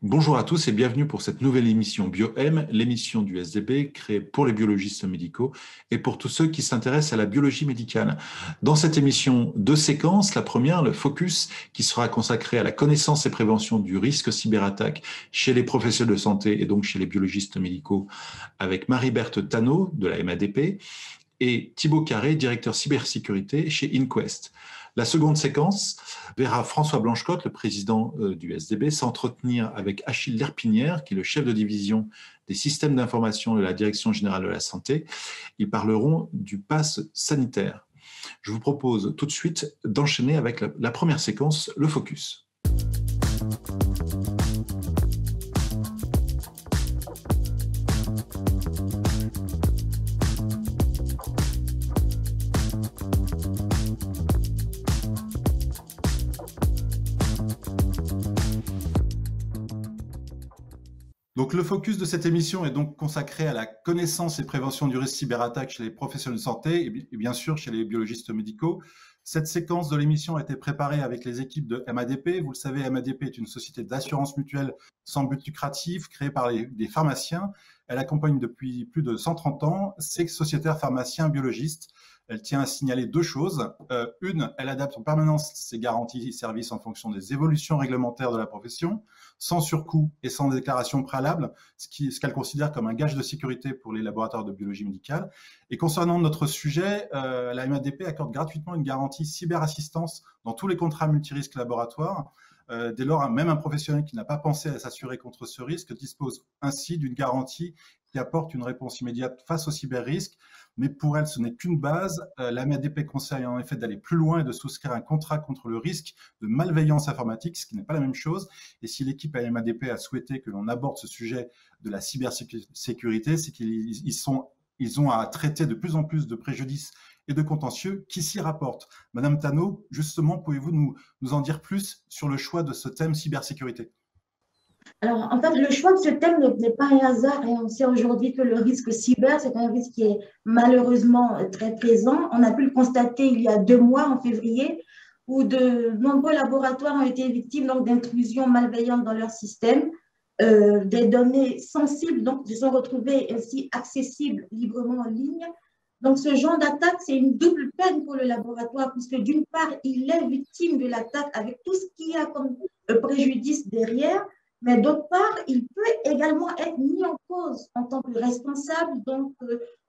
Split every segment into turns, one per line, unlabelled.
Bonjour à tous et bienvenue pour cette nouvelle émission BioM, l'émission du SDB créée pour les biologistes médicaux et pour tous ceux qui s'intéressent à la biologie médicale. Dans cette émission, deux séquences. La première, le focus, qui sera consacré à la connaissance et prévention du risque cyberattaque chez les professionnels de santé et donc chez les biologistes médicaux, avec Marie-Berthe Thanot de la MADP et Thibaut Carré, directeur cybersécurité chez InQuest. La seconde séquence verra François Blanchecotte, le président du SDB, s'entretenir avec Achille Lerpinière, qui est le chef de division des systèmes d'information de la Direction générale de la santé. Ils parleront du pass sanitaire. Je vous propose tout de suite d'enchaîner avec la première séquence, le focus. Donc, le focus de cette émission est donc consacré à la connaissance et prévention du risque cyberattaque chez les professionnels de santé et bien sûr chez les biologistes médicaux. Cette séquence de l'émission a été préparée avec les équipes de MADP. Vous le savez, MADP est une société d'assurance mutuelle sans but lucratif créée par des pharmaciens. Elle accompagne depuis plus de 130 ans ses sociétaires pharmaciens biologistes. Elle tient à signaler deux choses. Une, elle adapte en permanence ses garanties et services en fonction des évolutions réglementaires de la profession, sans surcoût et sans déclaration préalable, ce qu'elle considère comme un gage de sécurité pour les laboratoires de biologie médicale. Et concernant notre sujet, la MADP accorde gratuitement une garantie cyberassistance dans tous les contrats multirisques laboratoires. Dès lors, même un professionnel qui n'a pas pensé à s'assurer contre ce risque dispose ainsi d'une garantie qui apporte une réponse immédiate face au cyber-risque. Mais pour elle, ce n'est qu'une base. La MADP conseille en effet d'aller plus loin et de souscrire un contrat contre le risque de malveillance informatique, ce qui n'est pas la même chose. Et si l'équipe à MADP a souhaité que l'on aborde ce sujet de la cybersécurité, c'est qu'ils ont à traiter de plus en plus de préjudices et de contentieux qui s'y rapportent. Madame Thanot, justement, pouvez-vous nous en dire plus sur le choix de ce thème cybersécurité ?
Alors, en fait, le choix de ce thème n'est pas un hasard et on sait aujourd'hui que le risque cyber, c'est un risque qui est malheureusement très présent. On a pu le constater il y a 2 mois, en février, où de nombreux laboratoires ont été victimes d'intrusions malveillantes dans leur système. Des données sensibles se sont retrouvées ainsi accessibles librement en ligne. Donc, ce genre d'attaque, c'est une double peine pour le laboratoire, puisque d'une part, il est victime de l'attaque avec tout ce qu'il y a comme préjudice derrière, mais d'autre part, il peut également être mis en cause en tant que responsable,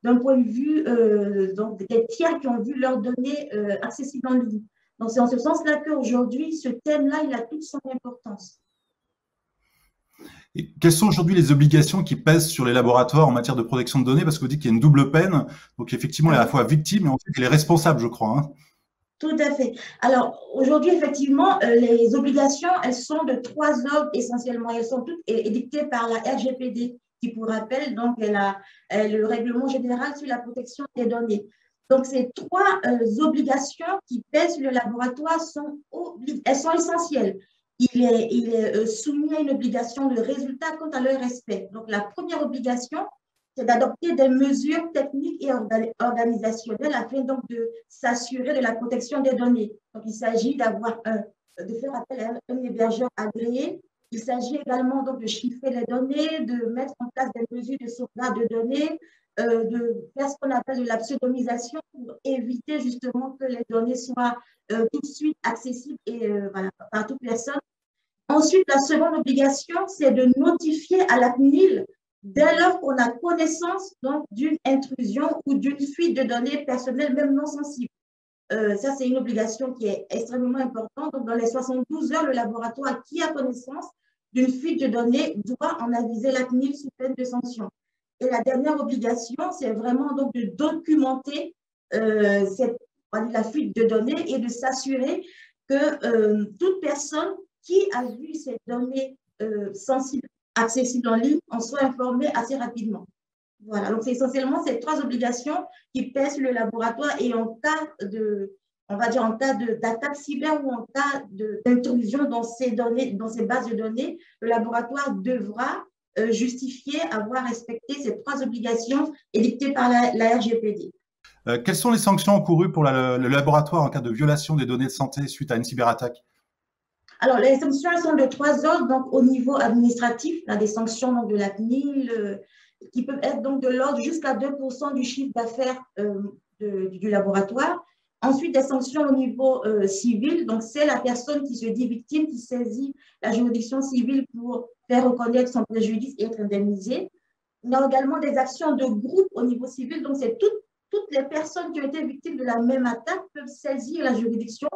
d'un point de vue des tiers qui ont vu leurs données accessibles en ligne. Donc, c'est en ce sens-là qu'aujourd'hui, ce thème-là, il a toute son importance.
Et quelles sont aujourd'hui les obligations qui pèsent sur les laboratoires en matière de protection de données? Parce que vous dites qu'il y a une double peine, donc effectivement, il est à la fois victime et ensuite il est responsable, je crois. Hein.
Tout à fait. Alors, aujourd'hui, effectivement, les obligations, elles sont de 3 ordres essentiellement. Elles sont toutes édictées par la RGPD, qui, pour rappel, donc, le règlement général sur la protection des données. Donc, ces 3 obligations qui pèsent sur le laboratoire elles sont essentielles. Il est soumis à une obligation de résultat quant à leur respect. Donc, la première obligation, c'est d'adopter des mesures techniques et organisationnelles afin donc de s'assurer de la protection des données. Donc, il s'agit de faire appel à un hébergeur agréé. Il s'agit également donc de chiffrer les données, de mettre en place des mesures de sauvegarde de données, de faire ce qu'on appelle de la pseudonymisation pour éviter justement que les données soient tout de suite accessibles par toute personne. Ensuite, la seconde obligation, c'est de notifier à la CNIL dès lors qu'on a connaissance d'une intrusion ou d'une fuite de données personnelles, même non sensibles. Ça, c'est une obligation qui est extrêmement importante. Donc, dans les 72 heures, le laboratoire qui a connaissance d'une fuite de données doit en aviser la CNIL sous peine de sanction. Et la dernière obligation, c'est vraiment donc de documenter la fuite de données et de s'assurer que toute personne qui a vu ces données sensibles accessibles en ligne en soit informée assez rapidement. Voilà, donc c'est essentiellement ces 3 obligations qui pèsent sur le laboratoire et en cas d'attaque cyber ou en cas d'intrusion dans ces données, dans ces bases de données, le laboratoire devra justifier avoir respecté ces 3 obligations édictées par la RGPD.
Quelles sont les sanctions encourues pour le laboratoire en cas de violation des données de santé suite à une cyberattaque?
Alors, les sanctions sont de trois ordres. Donc, au niveau administratif, il y a des sanctions donc, de la CNIL qui peuvent être donc de l'ordre jusqu'à 2% du chiffre d'affaires du laboratoire. Ensuite, des sanctions au niveau civil. Donc, c'est la personne qui se dit victime qui saisit la juridiction civile pour faire reconnaître son préjudice et être indemnisée. Il y a également des actions de groupe au niveau civil. Donc, c'est toutes les personnes qui ont été victimes de la même attaque peuvent saisir la juridiction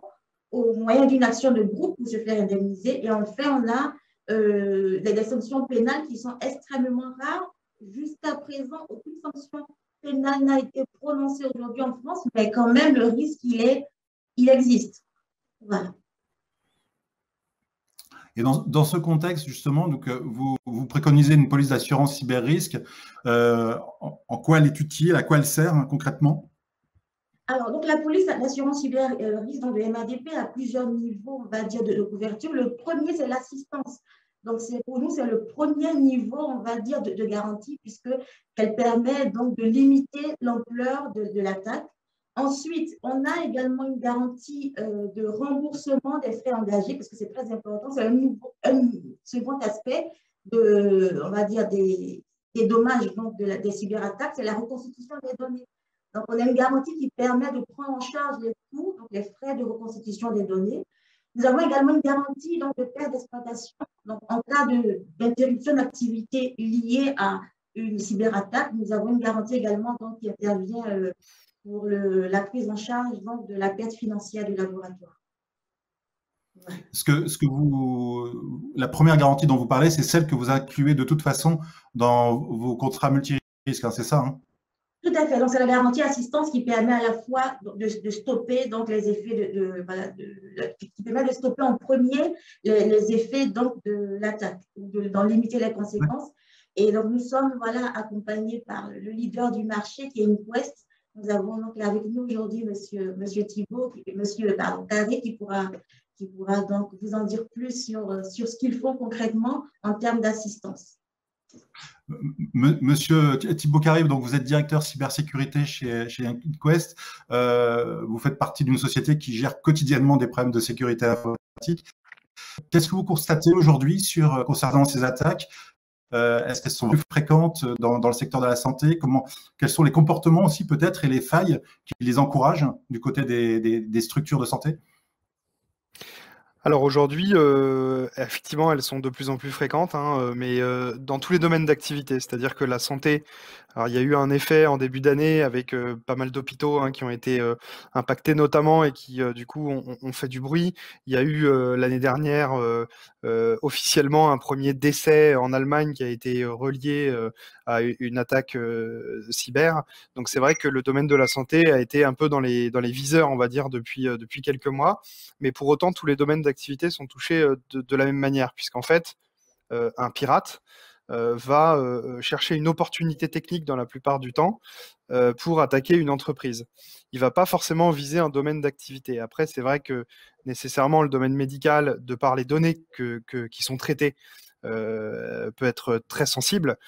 au moyen d'une action de groupe pour se faire indemniser. Et enfin, on a des sanctions pénales qui sont extrêmement rares. Jusqu'à présent, aucune sanction pénale n'a été prononcée aujourd'hui en France, mais quand même, le risque, il existe. Voilà.
Et dans ce contexte, justement, donc, vous préconisez une police d'assurance cyber-risque. En quoi elle est utile? À quoi elle sert, hein, concrètement?
Alors, donc la police d'assurance cyber-risque, donc le MADP, a plusieurs niveaux, on va dire, de couverture. Le premier, c'est l'assistance. Donc, pour nous, c'est le premier niveau, on va dire, de garantie, puisqu'elle permet donc de limiter l'ampleur de l'attaque. Ensuite, on a également une garantie de remboursement des frais engagés, parce que c'est très important. C'est un second aspect on va dire, des dommages donc des cyberattaques, c'est la reconstitution des données. Donc, on a une garantie qui permet de prendre en charge les coûts, donc les frais de reconstitution des données. Nous avons également une garantie donc, de perte d'exploitation. Donc, en cas d'interruption d'activité liée à une cyberattaque, nous avons une garantie également donc, qui intervient pour la prise en charge donc, de la perte financière du laboratoire.
Ouais. La première garantie dont vous parlez, c'est celle que vous incluez de toute façon dans vos contrats multirisques, hein, c'est ça, hein?
Tout à fait. Donc, c'est la garantie assistance qui permet à la fois de stopper donc, les effets qui permet de stopper en premier les effets donc, de l'attaque, d'en limiter les conséquences. Et donc, nous sommes accompagnés par le leader du marché qui est InQuest. Nous avons donc avec nous aujourd'hui monsieur Thibault, monsieur Carré, qui pourra donc vous en dire plus sur ce qu'ils font concrètement en termes d'assistance.
Monsieur Thibault Carré, donc vous êtes directeur cybersécurité chez InQuest. Vous faites partie d'une société qui gère quotidiennement des problèmes de sécurité informatique. Qu'est-ce que vous constatez aujourd'hui concernant ces attaques? Est-ce qu'elles sont plus fréquentes dans le secteur de la santé? Quels sont les comportements aussi peut-être et les failles qui les encouragent du côté des structures de santé?
Alors aujourd'hui, effectivement, elles sont de plus en plus fréquentes, hein, mais dans tous les domaines d'activité. C'est-à-dire que la santé, alors il y a eu un effet en début d'année avec pas mal d'hôpitaux hein, qui ont été impactés notamment et qui du coup ont fait du bruit. Il y a eu l'année dernière officiellement un premier décès en Allemagne qui a été relié à une attaque cyber. Donc c'est vrai que le domaine de la santé a été un peu dans les viseurs, on va dire, depuis quelques mois. Mais pour autant, tous les domaines d'activité sont touchés de la même manière, puisqu'en fait, un pirate va chercher une opportunité technique dans la plupart du temps pour attaquer une entreprise. Il ne va pas forcément viser un domaine d'activité. Après, c'est vrai que nécessairement, le domaine médical, de par les données qui sont traitées, peut être très sensible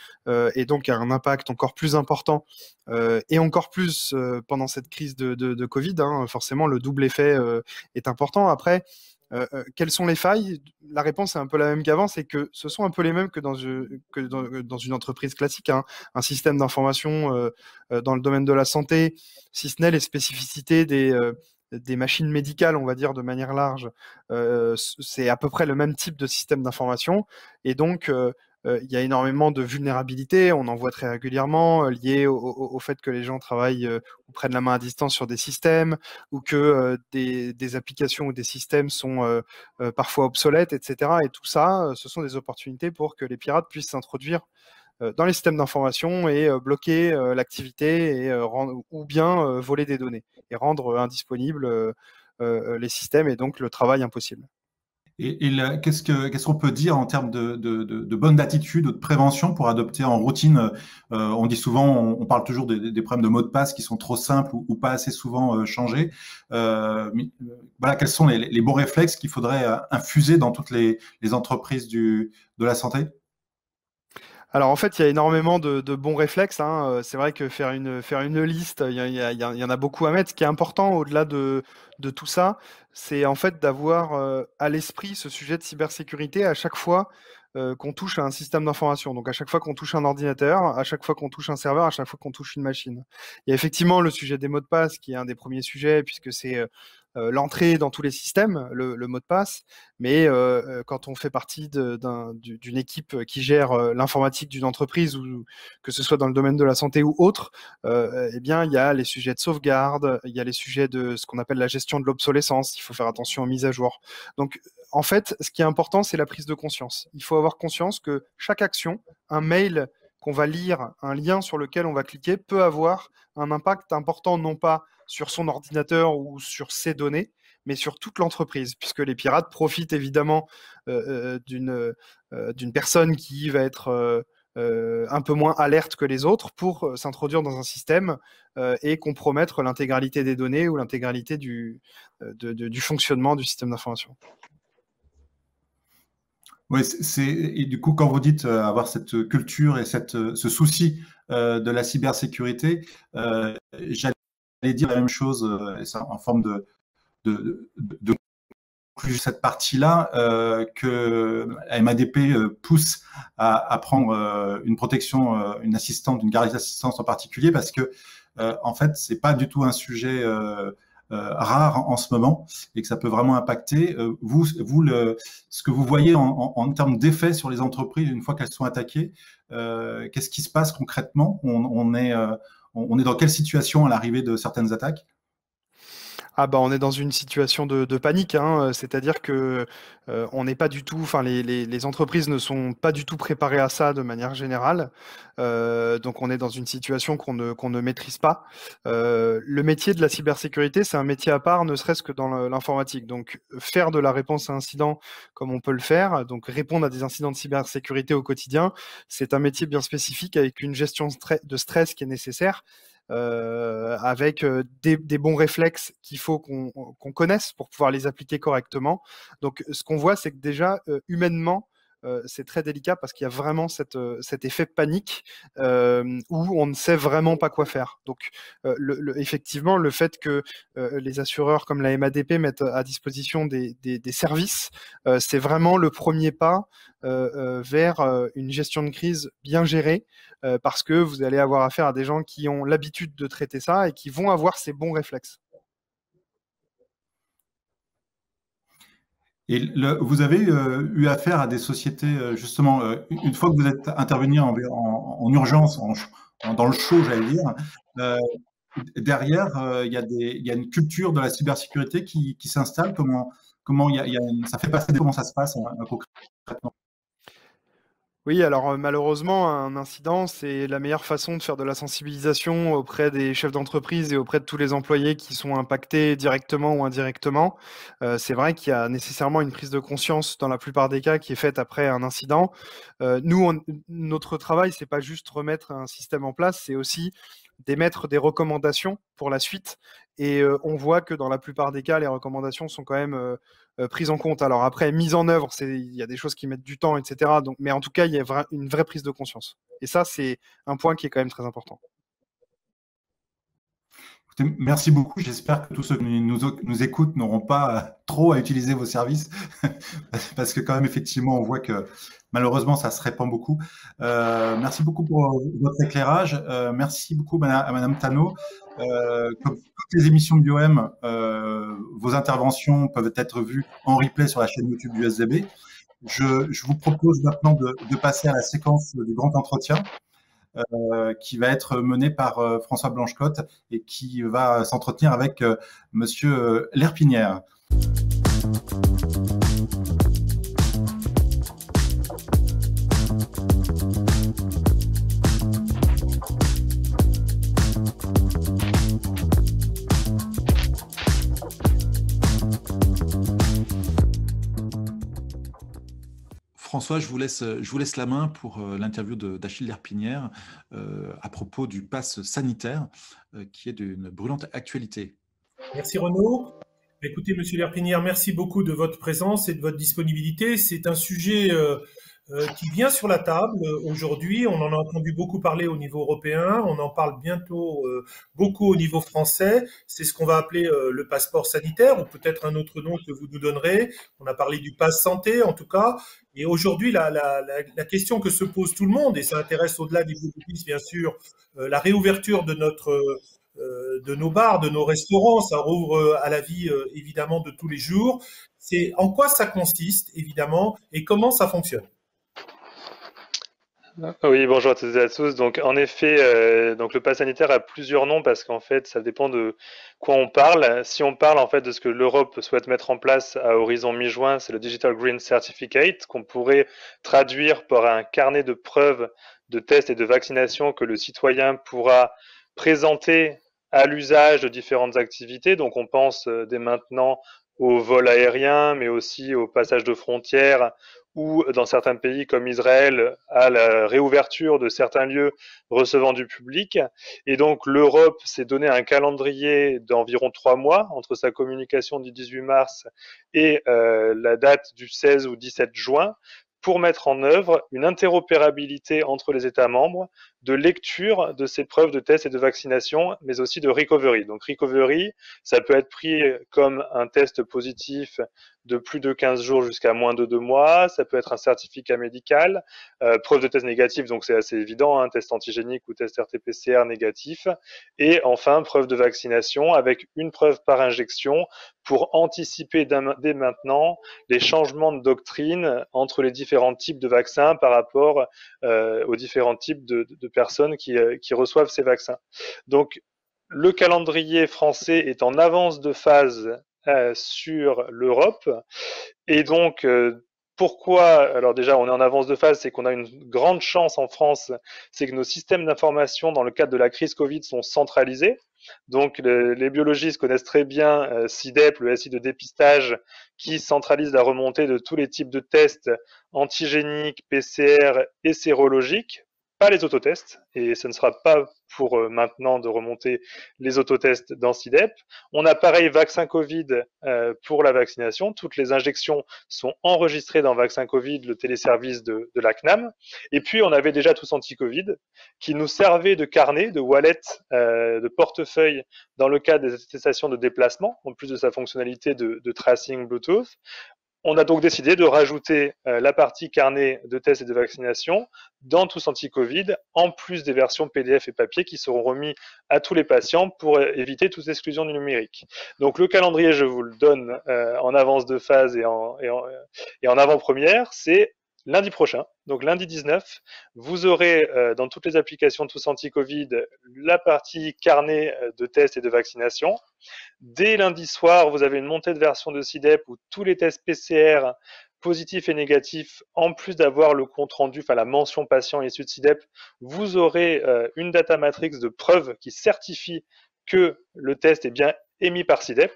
et donc a un impact encore plus important et encore plus pendant cette crise de Covid. Hein, forcément, le double effet est important. Après, quelles sont les failles? La réponse est un peu la même qu'avant, c'est que ce sont un peu les mêmes que dans une entreprise classique. Hein. Un système d'information dans le domaine de la santé, si ce n'est les spécificités des machines médicales, on va dire de manière large, c'est à peu près le même type de système d'information. Et donc, il y a énormément de vulnérabilités, on en voit très régulièrement, liées au fait que les gens travaillent ou prennent la main à distance sur des systèmes, ou que des applications ou des systèmes sont parfois obsolètes, etc. Et tout ça, ce sont des opportunités pour que les pirates puissent s'introduire dans les systèmes d'information et bloquer l'activité ou bien voler des données et rendre indisponibles les systèmes et donc le travail impossible.
Et qu'est-ce qu'on peut dire en termes de bonne attitude, de prévention pour adopter en routine? On dit souvent, on parle toujours des problèmes de mots de passe qui sont trop simples ou pas assez souvent changés. Voilà, quels sont les bons réflexes qu'il faudrait infuser dans toutes les entreprises de la santé?
Alors en fait, il y a énormément de bons réflexes, hein. C'est vrai que faire une liste, il y en a beaucoup à mettre. Ce qui est important au-delà de tout ça, c'est en fait d'avoir à l'esprit ce sujet de cybersécurité à chaque fois qu'on touche à un système d'information. Donc à chaque fois qu'on touche un ordinateur, à chaque fois qu'on touche un serveur, à chaque fois qu'on touche une machine. Il y a effectivement le sujet des mots de passe qui est un des premiers sujets puisque c'est l'entrée dans tous les systèmes, le mot de passe. Mais quand on fait partie d'une équipe qui gère l'informatique d'une entreprise, ou que ce soit dans le domaine de la santé ou autre, eh bien, il y a les sujets de sauvegarde, il y a les sujets de ce qu'on appelle la gestion de l'obsolescence. Il faut faire attention aux mises à jour. Donc, en fait, ce qui est important, c'est la prise de conscience. Il faut avoir conscience que chaque action, un mail qu'on va lire, un lien sur lequel on va cliquer, peut avoir un impact important, non pas sur son ordinateur ou sur ses données, mais sur toute l'entreprise, puisque les pirates profitent évidemment d'une personne qui va être un peu moins alerte que les autres pour s'introduire dans un système et compromettre l'intégralité des données ou l'intégralité du fonctionnement du système d'information.
Oui, et du coup, quand vous dites avoir cette culture et ce souci de la cybersécurité, j'allais dire la même chose en forme de cette partie-là que la MADP pousse à prendre une protection, une assistante, une garde d'assistance en particulier, parce que en fait, c'est pas du tout un sujet rare en ce moment et que ça peut vraiment impacter. Ce que vous voyez en termes d'effet sur les entreprises une fois qu'elles sont attaquées, qu'est-ce qui se passe concrètement? On est dans quelle situation à l'arrivée de certaines attaques?
Ah bah on est dans une situation de panique, hein. C'est-à-dire que on n'est pas du tout, enfin les entreprises ne sont pas du tout préparées à ça de manière générale. Donc on est dans une situation qu'on ne maîtrise pas. Le métier de la cybersécurité, c'est un métier à part, ne serait-ce que dans l'informatique. Donc faire de la réponse à incidents comme on peut le faire, donc répondre à des incidents de cybersécurité au quotidien, c'est un métier bien spécifique avec une gestion de stress qui est nécessaire. Avec des bons réflexes qu'il faut qu'on connaisse pour pouvoir les appliquer correctement. Donc, ce qu'on voit, c'est que déjà, humainement, c'est très délicat parce qu'il y a vraiment cet effet de panique où on ne sait vraiment pas quoi faire. Donc, effectivement, le fait que les assureurs comme la MADP mettent à disposition des services, c'est vraiment le premier pas vers une gestion de crise bien gérée parce que vous allez avoir affaire à des gens qui ont l'habitude de traiter ça et qui vont avoir ces bons réflexes.
Et vous avez eu affaire à des sociétés, justement, une fois que vous êtes intervenu en urgence, dans le chaud, j'allais dire, derrière, il y a une culture de la cybersécurité qui s'installe. Comment ça fait passer, comment ça se passe concrètement?
Oui, alors malheureusement, un incident, c'est la meilleure façon de faire de la sensibilisation auprès des chefs d'entreprise et auprès de tous les employés qui sont impactés directement ou indirectement. C'est vrai qu'il y a nécessairement une prise de conscience dans la plupart des cas qui est faite après un incident. Nous, notre travail, c'est pas juste remettre un système en place, c'est aussi d'émettre des recommandations pour la suite. Et on voit que dans la plupart des cas, les recommandations sont quand même prises en compte. Alors après, mise en œuvre, il y a des choses qui mettent du temps, etc. Donc, mais en tout cas, il y a une vraie prise de conscience. Et ça, c'est un point qui est quand même très important.
Merci beaucoup. J'espère que tous ceux qui nous écoutent n'auront pas trop à utiliser vos services parce que quand même, effectivement, on voit que malheureusement, ça se répand beaucoup. Merci beaucoup pour votre éclairage. Merci beaucoup à Madame Tano. Comme toutes les émissions de BioM, vos interventions peuvent être vues en replay sur la chaîne YouTube du SDB. Je vous propose maintenant de passer à la séquence du grand entretien. Qui va être mené par François Blanchecotte et qui va s'entretenir avec Monsieur Lerpinière.
François, je vous laisse la main pour l'interview d'Achille Lerpinière à propos du pass sanitaire qui est d'une brûlante actualité.
Merci Renaud. Écoutez, Monsieur Lerpinière, merci beaucoup de votre présence et de votre disponibilité. C'est un sujet qui vient sur la table aujourd'hui. On en a entendu beaucoup parler au niveau européen, on en parle bientôt beaucoup au niveau français. C'est ce qu'on va appeler le passeport sanitaire, ou peut-être un autre nom que vous nous donnerez. On a parlé du pass santé en tout cas. Et aujourd'hui, la question que se pose tout le monde, et ça intéresse au-delà des biologistes bien sûr, la réouverture de nos bars, de nos restaurants, ça rouvre à la vie évidemment de tous les jours. C'est en quoi ça consiste évidemment et comment ça fonctionne.
Oui, bonjour à toutes et à tous. Donc, en effet, donc le pass sanitaire a plusieurs noms parce qu'en fait, ça dépend de quoi on parle. Si on parle en fait de ce que l'Europe souhaite mettre en place à horizon mi-juin, c'est le Digital Green Certificate qu'on pourrait traduire par un carnet de preuves de tests et de vaccination que le citoyen pourra présenter à l'usage de différentes activités. Donc, on pense dès maintenant au vol aérien, mais aussi au passage de frontières, ou dans certains pays comme Israël, à la réouverture de certains lieux recevant du public. Et donc l'Europe s'est donné un calendrier d'environ 3 mois entre sa communication du 18 mars et la date du 16 ou 17 juin pour mettre en œuvre une interopérabilité entre les États membres de lecture de ces preuves de tests et de vaccination, mais aussi de recovery. Donc recovery, ça peut être pris comme un test positif de plus de 15 jours jusqu'à moins de 2 mois, ça peut être un certificat médical, preuve de test négatif, donc c'est assez évident, un test antigénique ou test RT-PCR négatif, et enfin preuve de vaccination avec une preuve par injection pour anticiper dès maintenant les changements de doctrine entre les différents types de vaccins par rapport aux différents types de personnes qui reçoivent ces vaccins. Donc, le calendrier français est en avance de phase sur l'Europe. Et donc, pourquoi? Alors déjà, on est en avance de phase, c'est qu'on a une grande chance en France, c'est que nos systèmes d'information dans le cadre de la crise Covid sont centralisés. Donc, les biologistes connaissent très bien SIDEP, le SI de dépistage, qui centralise la remontée de tous les types de tests antigéniques, PCR et sérologiques, pas les autotests, et ce ne sera pas pour maintenant de remonter les autotests dans SIDEP. On a pareil vaccin Covid pour la vaccination. Toutes les injections sont enregistrées dans vaccin Covid, le téléservice de la CNAM. Et puis, on avait déjà tous anti-Covid qui nous servait de carnet, de wallet, de portefeuille dans le cadre des attestations de déplacement, en plus de sa fonctionnalité de tracing Bluetooth. On a donc décidé de rajouter la partie carnet de tests et de vaccination dans Tous Anti-Covid, en plus des versions PDF et papier qui seront remis à tous les patients pour éviter toute exclusion du numérique. Donc le calendrier, je vous le donne en avance de phase et en avant-première, c'est lundi prochain, donc lundi 19, vous aurez dans toutes les applications Tous Anti-Covid la partie carnet de tests et de vaccination. Dès lundi soir, vous avez une montée de version de SIDEP où tous les tests PCR positifs et négatifs, en plus d'avoir le compte rendu, enfin la mention patient issue de SIDEP, vous aurez une data matrix de preuves qui certifie que le test est bien émis par SIDEP.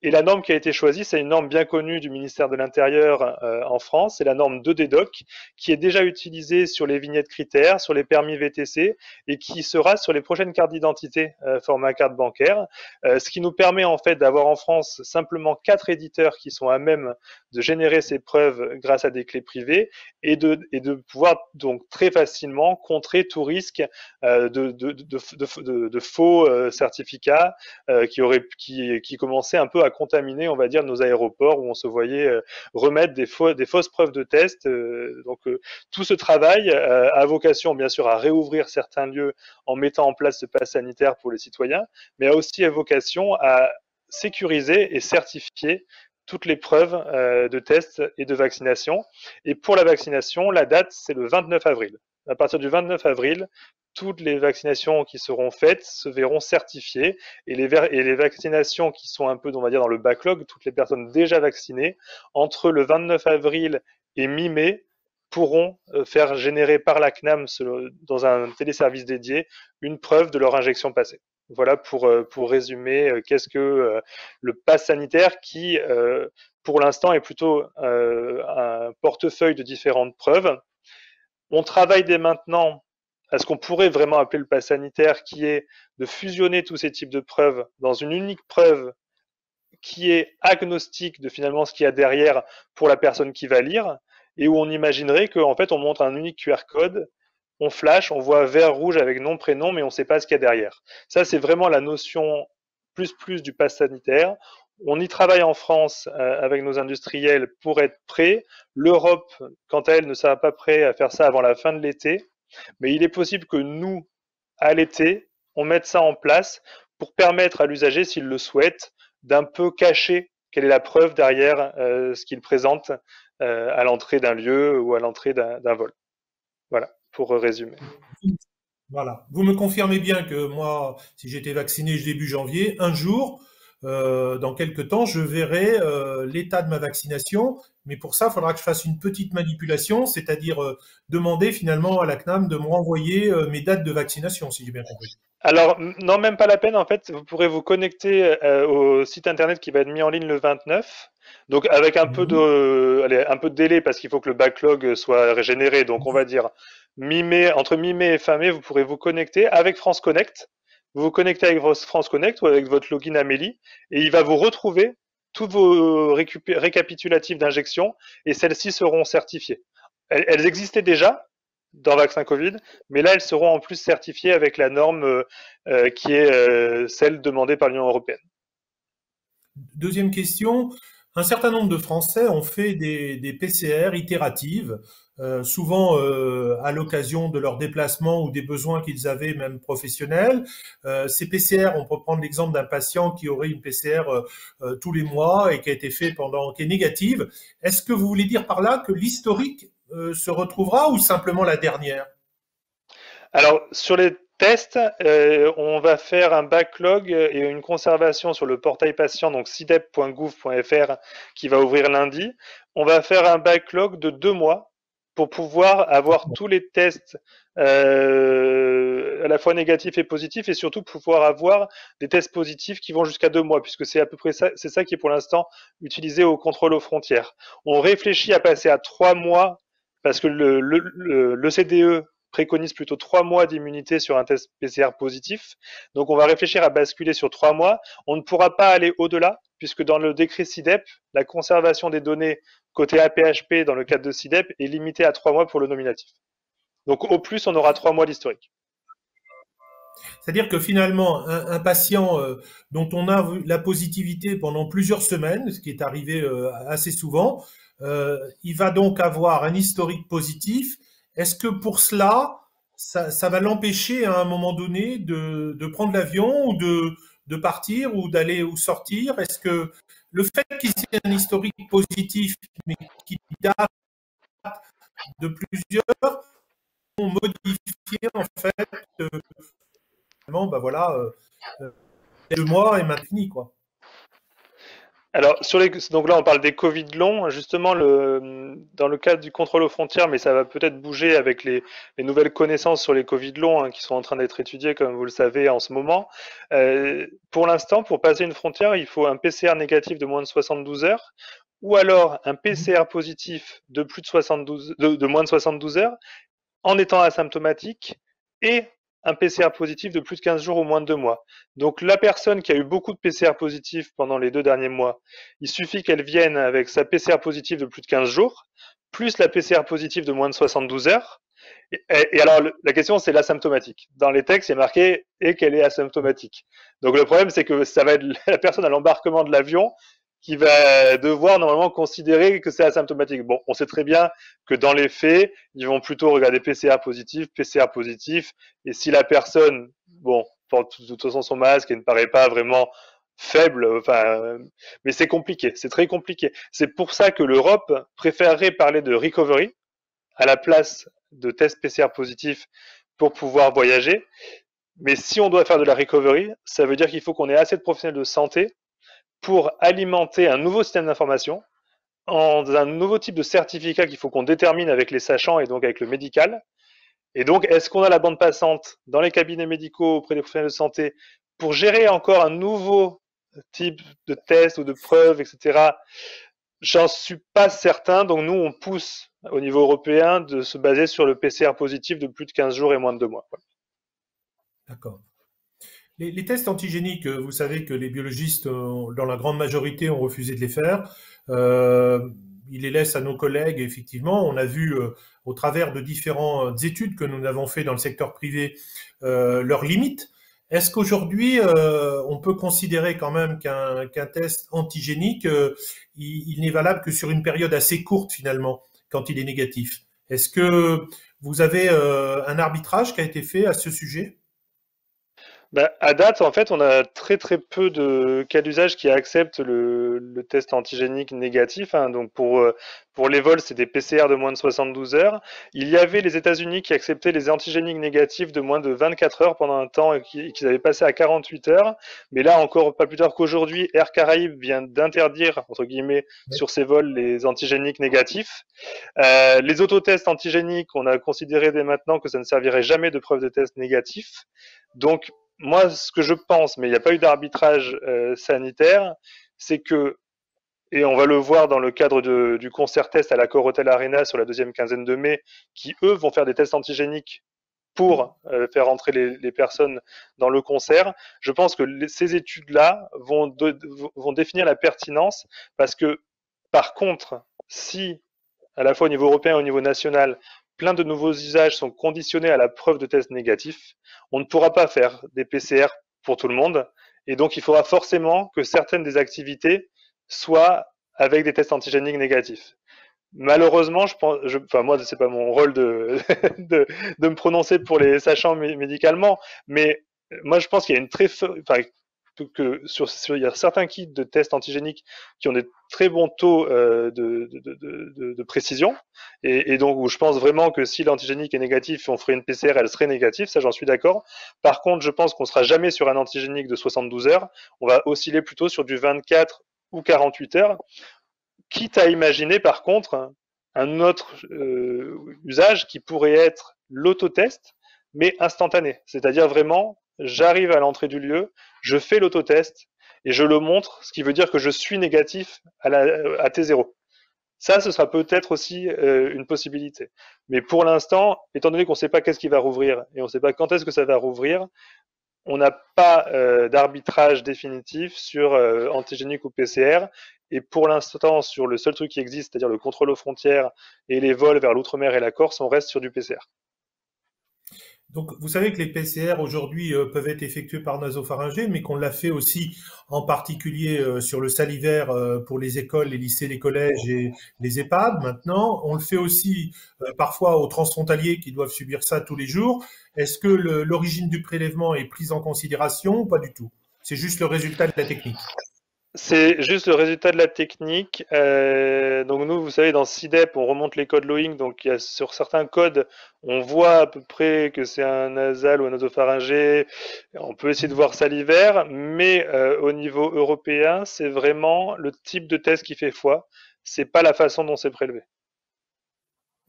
Et la norme qui a été choisie, c'est une norme bien connue du ministère de l'Intérieur en France, c'est la norme 2D-DOC, qui est déjà utilisée sur les vignettes critères, sur les permis VTC, et qui sera sur les prochaines cartes d'identité format carte bancaire, ce qui nous permet en fait d'avoir en France simplement 4 éditeurs qui sont à même de générer ces preuves grâce à des clés privées, et de pouvoir donc très facilement contrer tout risque de faux certificats qui commençaient un peu à contaminer, on va dire, nos aéroports où on se voyait remettre des fausses preuves de test. Donc tout ce travail a vocation bien sûr à réouvrir certains lieux en mettant en place ce pass sanitaire pour les citoyens, mais a aussi vocation à sécuriser et certifier toutes les preuves de tests et de vaccination. Et pour la vaccination, la date, c'est le 29 avril. À partir du 29 avril, toutes les vaccinations qui seront faites se verront certifiées et les vaccinations qui sont un peu, on va dire, dans le backlog, toutes les personnes déjà vaccinées, entre le 29 avril et mi-mai, pourront faire générer par la CNAM, dans un téléservice dédié, une preuve de leur injection passée. Voilà pour résumer qu'est-ce que le pass sanitaire qui, pour l'instant, est plutôt un portefeuille de différentes preuves. On travaille dès maintenant à ce qu'on pourrait vraiment appeler le pass sanitaire, qui est de fusionner tous ces types de preuves dans une unique preuve qui est agnostique de finalement ce qu'il y a derrière pour la personne qui va lire. et où on imaginerait qu'en fait, on montre un unique QR code, on flash, on voit vert, rouge avec nom, prénom, mais on ne sait pas ce qu'il y a derrière. Ça, c'est vraiment la notion plus du pass sanitaire. On y travaille en France avec nos industriels pour être prêts. L'Europe, quant à elle, ne sera pas prête à faire ça avant la fin de l'été. Mais il est possible que nous, à l'été, on mette ça en place pour permettre à l'usager, s'il le souhaite, d'un peu cacher quelle est la preuve derrière ce qu'il présente à l'entrée d'un lieu ou à l'entrée d'un vol. Voilà, pour résumer.
Voilà. Vous me confirmez bien que moi, si j'étais vacciné début janvier, un jour, dans quelques temps, je verrai l'état de ma vaccination. Mais pour ça, il faudra que je fasse une petite manipulation, c'est-à-dire demander finalement à la CNAM de me renvoyer mes dates de vaccination, si j'ai bien compris.
Alors, non, même pas la peine. En fait, vous pourrez vous connecter au site internet qui va être mis en ligne le 29. Donc, avec un peu de délai parce qu'il faut que le backlog soit régénéré. Donc, on va dire mi-mai, entre mi-mai et fin mai, vous pourrez vous connecter avec France Connect. Vous vous connectez avec France Connect ou avec votre login Amélie et il va vous retrouver tous vos récapitulatifs d'injection et celles-ci seront certifiées. Elles existaient déjà dans Vaccin Covid, mais là, elles seront en plus certifiées avec la norme qui est celle demandée par l'Union européenne.
Deuxième question, un certain nombre de Français ont fait des PCR itératives, souvent à l'occasion de leur déplacement ou des besoins qu'ils avaient, même professionnels. Ces PCR, on peut prendre l'exemple d'un patient qui aurait une PCR tous les mois et qui a été fait qui est négative. Est-ce que vous voulez dire par là que l'historique se retrouvera ou simplement la dernière?
Alors, sur les tests, on va faire un backlog et une conservation sur le portail patient, donc sidep.gouv.fr, qui va ouvrir lundi. On va faire un backlog de 2 mois pour pouvoir avoir tous les tests à la fois négatifs et positifs, et surtout pouvoir avoir des tests positifs qui vont jusqu'à 2 mois, puisque c'est à peu près ça, c'est ça qui est pour l'instant utilisé au contrôle aux frontières. On réfléchit à passer à 3 mois parce que le CDE préconise plutôt 3 mois d'immunité sur un test PCR positif. Donc on va réfléchir à basculer sur 3 mois. On ne pourra pas aller au-delà, puisque dans le décret SIDEP, la conservation des données côté APHP dans le cadre de SIDEP est limitée à 3 mois pour le nominatif. Donc au plus, on aura 3 mois d'historique.
C'est-à-dire que finalement, un patient dont on a vu la positivité pendant plusieurs semaines, ce qui est arrivé assez souvent, il va donc avoir un historique positif. Est-ce que pour cela, ça va l'empêcher à un moment donné de prendre l'avion ou de partir ou d'aller ou sortir? Est-ce que le fait qu'il y ait un historique positif, mais qui date de plusieurs, vont modifier en fait, ben voilà, 2 mois et maintenant, quoi.
Alors, donc là, on parle des Covid longs. Justement, dans le cadre du contrôle aux frontières, mais ça va peut-être bouger avec les nouvelles connaissances sur les Covid longs qui sont en train d'être étudiées, comme vous le savez, en ce moment. Pour l'instant, pour passer une frontière, il faut un PCR négatif de moins de 72 heures ou alors un PCR positif de plus de moins de 72 heures en étant asymptomatique et un PCR positif de plus de 15 jours ou moins de 2 mois. Donc la personne qui a eu beaucoup de PCR positifs pendant les 2 derniers mois, il suffit qu'elle vienne avec sa PCR positive de plus de 15 jours, plus la PCR positive de moins de 72 heures. Et alors la question c'est l'asymptomatique. Dans les textes, il y a marqué et qu'elle est asymptomatique. Donc le problème c'est que ça va être la personne à l'embarquement de l'avion qui va devoir normalement considérer que c'est asymptomatique. Bon, on sait très bien que dans les faits, ils vont plutôt regarder PCR positif, et si la personne, bon, porte de toute façon son masque et ne paraît pas vraiment faible, enfin, mais c'est compliqué, c'est très compliqué. C'est pour ça que l'Europe préférerait parler de recovery à la place de test PCR positif pour pouvoir voyager. Mais si on doit faire de la recovery, ça veut dire qu'il faut qu'on ait assez de professionnels de santé pour alimenter un nouveau système d'information, un nouveau type de certificat qu'il faut qu'on détermine avec les sachants et donc avec le médical. Et donc, est-ce qu'on a la bande passante dans les cabinets médicaux auprès des professionnels de santé pour gérer encore un nouveau type de test ou de preuve, etc. J'en suis pas certain. Donc, nous, on pousse au niveau européen de se baser sur le PCR positif de plus de 15 jours et moins de 2 mois.
D'accord. Les tests antigéniques, vous savez que les biologistes, dans la grande majorité, ont refusé de les faire. il les laisse à nos collègues. Effectivement, on a vu au travers de différentes études que nous avons fait dans le secteur privé leurs limites. Est-ce qu'aujourd'hui, on peut considérer quand même qu'un test antigénique, il n'est valable que sur une période assez courte finalement, quand il est négatif? Est-ce que vous avez un arbitrage qui a été fait à ce sujet?
À date, en fait, on a très très peu de cas d'usage qui acceptent le test antigénique négatif. Hein. Donc pour les vols, c'est des PCR de moins de 72 heures. Il y avait les États-Unis qui acceptaient les antigéniques négatifs de moins de 24 heures pendant un temps et qu'ils avaient passé à 48 heures. Mais là, encore pas plus tard qu'aujourd'hui, Air Caraïbes vient d'interdire, entre guillemets, sur ses vols les antigéniques négatifs. Les autotests antigéniques, on a considéré dès maintenant que ça ne servirait jamais de preuve de test négatif. Donc, moi, ce que je pense, mais il n'y a pas eu d'arbitrage sanitaire, c'est que, et on va le voir dans le cadre du concert test à l'Accor Hotel Arena sur la deuxième quinzaine de mai, qui eux vont faire des tests antigéniques pour faire entrer les personnes dans le concert. Je pense que ces études-là vont définir la pertinence, parce que par contre, si à la fois au niveau européen et au niveau national, plein de nouveaux usages sont conditionnés à la preuve de test négatif, on ne pourra pas faire des PCR pour tout le monde. Et donc, il faudra forcément que certaines des activités soient avec des tests antigéniques négatifs. Malheureusement, moi, c'est pas mon rôle de me prononcer pour les sachants médicalement, mais moi, je pense qu'il y a une il y a certains kits de tests antigéniques qui ont des très bons taux de précision, et donc où je pense vraiment que si l'antigénique est négatif, on ferait une PCR, elle serait négative, ça j'en suis d'accord. Par contre, je pense qu'on sera jamais sur un antigénique de 72 heures, on va osciller plutôt sur du 24 ou 48 heures, quitte à imaginer par contre un autre usage qui pourrait être l'autotest, mais instantané, c'est-à-dire vraiment j'arrive à l'entrée du lieu, je fais l'autotest et je le montre, ce qui veut dire que je suis négatif à T0. Ça, ce sera peut-être aussi une possibilité. Mais pour l'instant, étant donné qu'on ne sait pas qu'est-ce qui va rouvrir et on ne sait pas quand est-ce que ça va rouvrir, on n'a pas d'arbitrage définitif sur antigénique ou PCR. Et pour l'instant, sur le seul truc qui existe, c'est-à-dire le contrôle aux frontières et les vols vers l'outre-mer et la Corse, on reste sur du PCR.
Donc, vous savez que les PCR aujourd'hui peuvent être effectués par nasopharyngée, mais qu'on l'a fait aussi en particulier sur le salivaire pour les écoles, les lycées, les collèges et les EHPAD. Maintenant, on le fait aussi parfois aux transfrontaliers qui doivent subir ça tous les jours. Est-ce que l'origine du prélèvement est prise en considération ou pas du tout? C'est juste le résultat de la technique.
C'est juste le résultat de la technique. Donc nous, vous savez, dans CIDEP, on remonte les codes Loing. Donc il y a, sur certains codes, on voit à peu près que c'est un nasal ou un nasopharyngé. On peut essayer de voir salivaire, mais au niveau européen, c'est vraiment le type de test qui fait foi. C'est pas la façon dont c'est prélevé.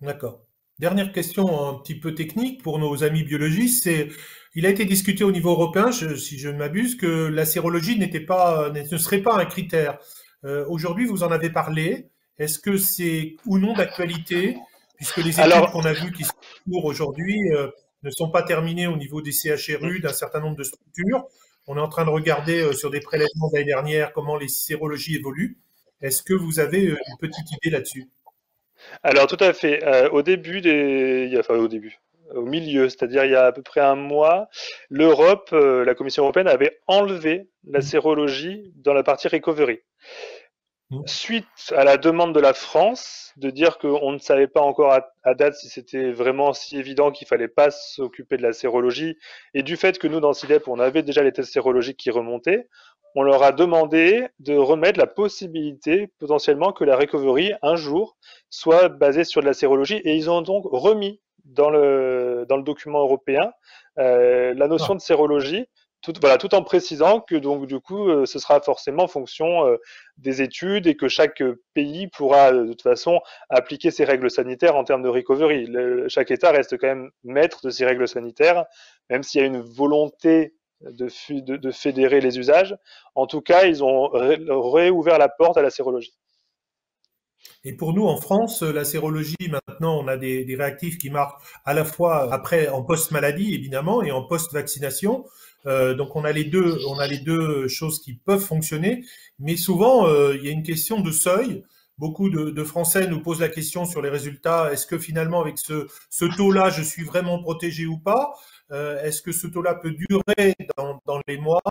D'accord. Dernière question un petit peu technique pour nos amis biologistes, c'est il a été discuté au niveau européen, si je ne m'abuse, que la sérologie ne serait pas un critère. Aujourd'hui, vous en avez parlé. Est-ce que c'est ou non d'actualité, puisque les études qu'on a vues qui sont en cours aujourd'hui ne sont pas terminées au niveau des CHRU d'un certain nombre de structures. On est en train de regarder sur des prélèvements de l'année dernière comment les sérologies évoluent. Est-ce que vous avez une petite idée là-dessus?
Alors tout à fait. Au milieu, c'est-à-dire il y a à peu près un mois, l'Europe, la Commission européenne avait enlevé la sérologie dans la partie recovery. Suite à la demande de la France de dire qu'on ne savait pas encore à date si c'était vraiment si évident qu'il fallait pas s'occuper de la sérologie, et du fait que nous dans CIDEP on avait déjà les tests sérologiques qui remontaient, on leur a demandé de remettre la possibilité potentiellement que la recovery un jour soit basée sur de la sérologie, et ils ont donc remis dans le document européen la notion de sérologie, tout en précisant que donc du coup ce sera forcément en fonction des études, et que chaque pays pourra de toute façon appliquer ses règles sanitaires en termes de recovery. Chaque État reste quand même maître de ses règles sanitaires, même s'il y a une volonté de fédérer les usages. En tout cas, ils ont réouvert la porte à la sérologie.
Et pour nous, en France, la sérologie, maintenant, on a des réactifs qui marquent à la fois après en post-maladie, évidemment, et en post-vaccination. Donc on a les deux choses qui peuvent fonctionner, mais souvent il y a une question de seuil. beaucoup de Français nous posent la question sur les résultats. Est-ce que finalement, avec ce taux-là, je suis vraiment protégé ou pas? Est-ce que ce taux-là peut durer dans les mois?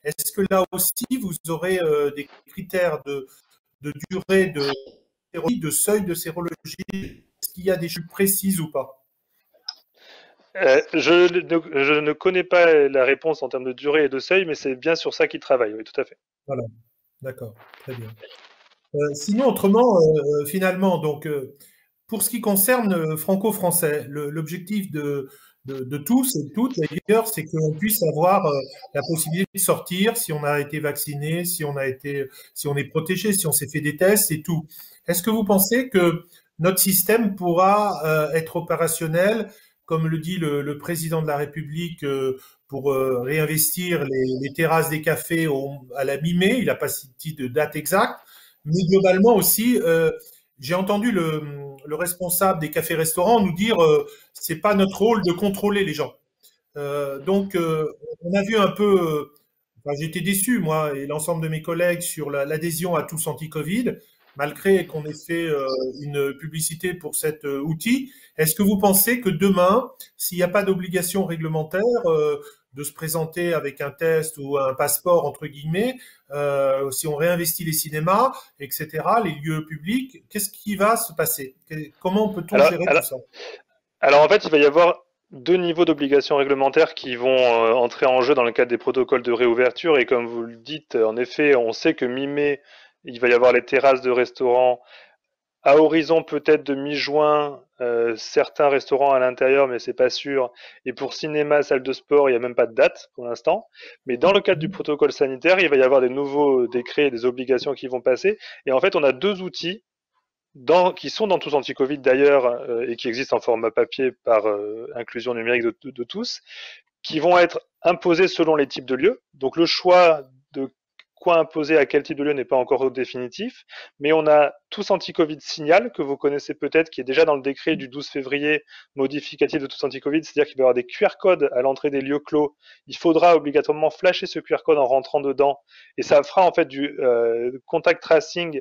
Est-ce que là aussi, vous aurez des critères de durée de seuil de sérologie? Est-ce qu'il y a des choses précises ou pas?
Je ne connais pas la réponse en termes de durée et de seuil, mais c'est bien sur ça qu'ils travaillent, oui, tout à fait.
Voilà, d'accord, très bien. Sinon, autrement, finalement, donc, pour ce qui concerne franco-français, l'objectif de tous et de toutes, d'ailleurs, c'est qu'on puisse avoir la possibilité de sortir si on a été vacciné, si on est protégé, si on s'est fait des tests et tout. Est-ce que vous pensez que notre système pourra être opérationnel, comme le dit le président de la République, pour réinvestir les terrasses des cafés à la mi-mai? Il n'a pas cité de date exacte, mais globalement aussi, j'ai entendu le responsable des cafés-restaurants nous dire c'est pas notre rôle de contrôler les gens. Donc, on a vu un peu, enfin, j'étais déçu, moi, et l'ensemble de mes collègues, sur l'adhésion à Tous Anti-Covid, malgré qu'on ait fait une publicité pour cet outil. Est-ce que vous pensez que demain, s'il n'y a pas d'obligation réglementaire de se présenter avec un test ou un passeport, entre guillemets, si on réinvestit les cinémas, etc., les lieux publics, qu'est-ce qui va se passer? Comment peut-on gérer tout ça?
Alors en fait, il va y avoir deux niveaux d'obligations réglementaires qui vont entrer en jeu dans le cadre des protocoles de réouverture. Et comme vous le dites, en effet, on sait que mi-mai, il va y avoir les terrasses de restaurants. À horizon peut-être de mi-juin, certains restaurants à l'intérieur, mais c'est pas sûr. Et pour cinéma, salle de sport, il n'y a même pas de date pour l'instant. Mais dans le cadre du protocole sanitaire, il va y avoir des nouveaux décrets et des obligations qui vont passer. Et en fait, on a deux outils qui sont dans Tous Anti-Covid d'ailleurs, et qui existent en format papier par inclusion numérique de tous, qui vont être imposés selon les types de lieux. Donc le choix de quoi imposer à quel type de lieu n'est pas encore définitif, mais on a Tous Anti-Covid Signal, que vous connaissez peut-être, qui est déjà dans le décret du 12 février modificatif de Tous Anti-Covid, c'est-à-dire qu'il va y avoir des QR codes à l'entrée des lieux clos. Il faudra obligatoirement flasher ce QR code en rentrant dedans, et ça fera en fait du contact tracing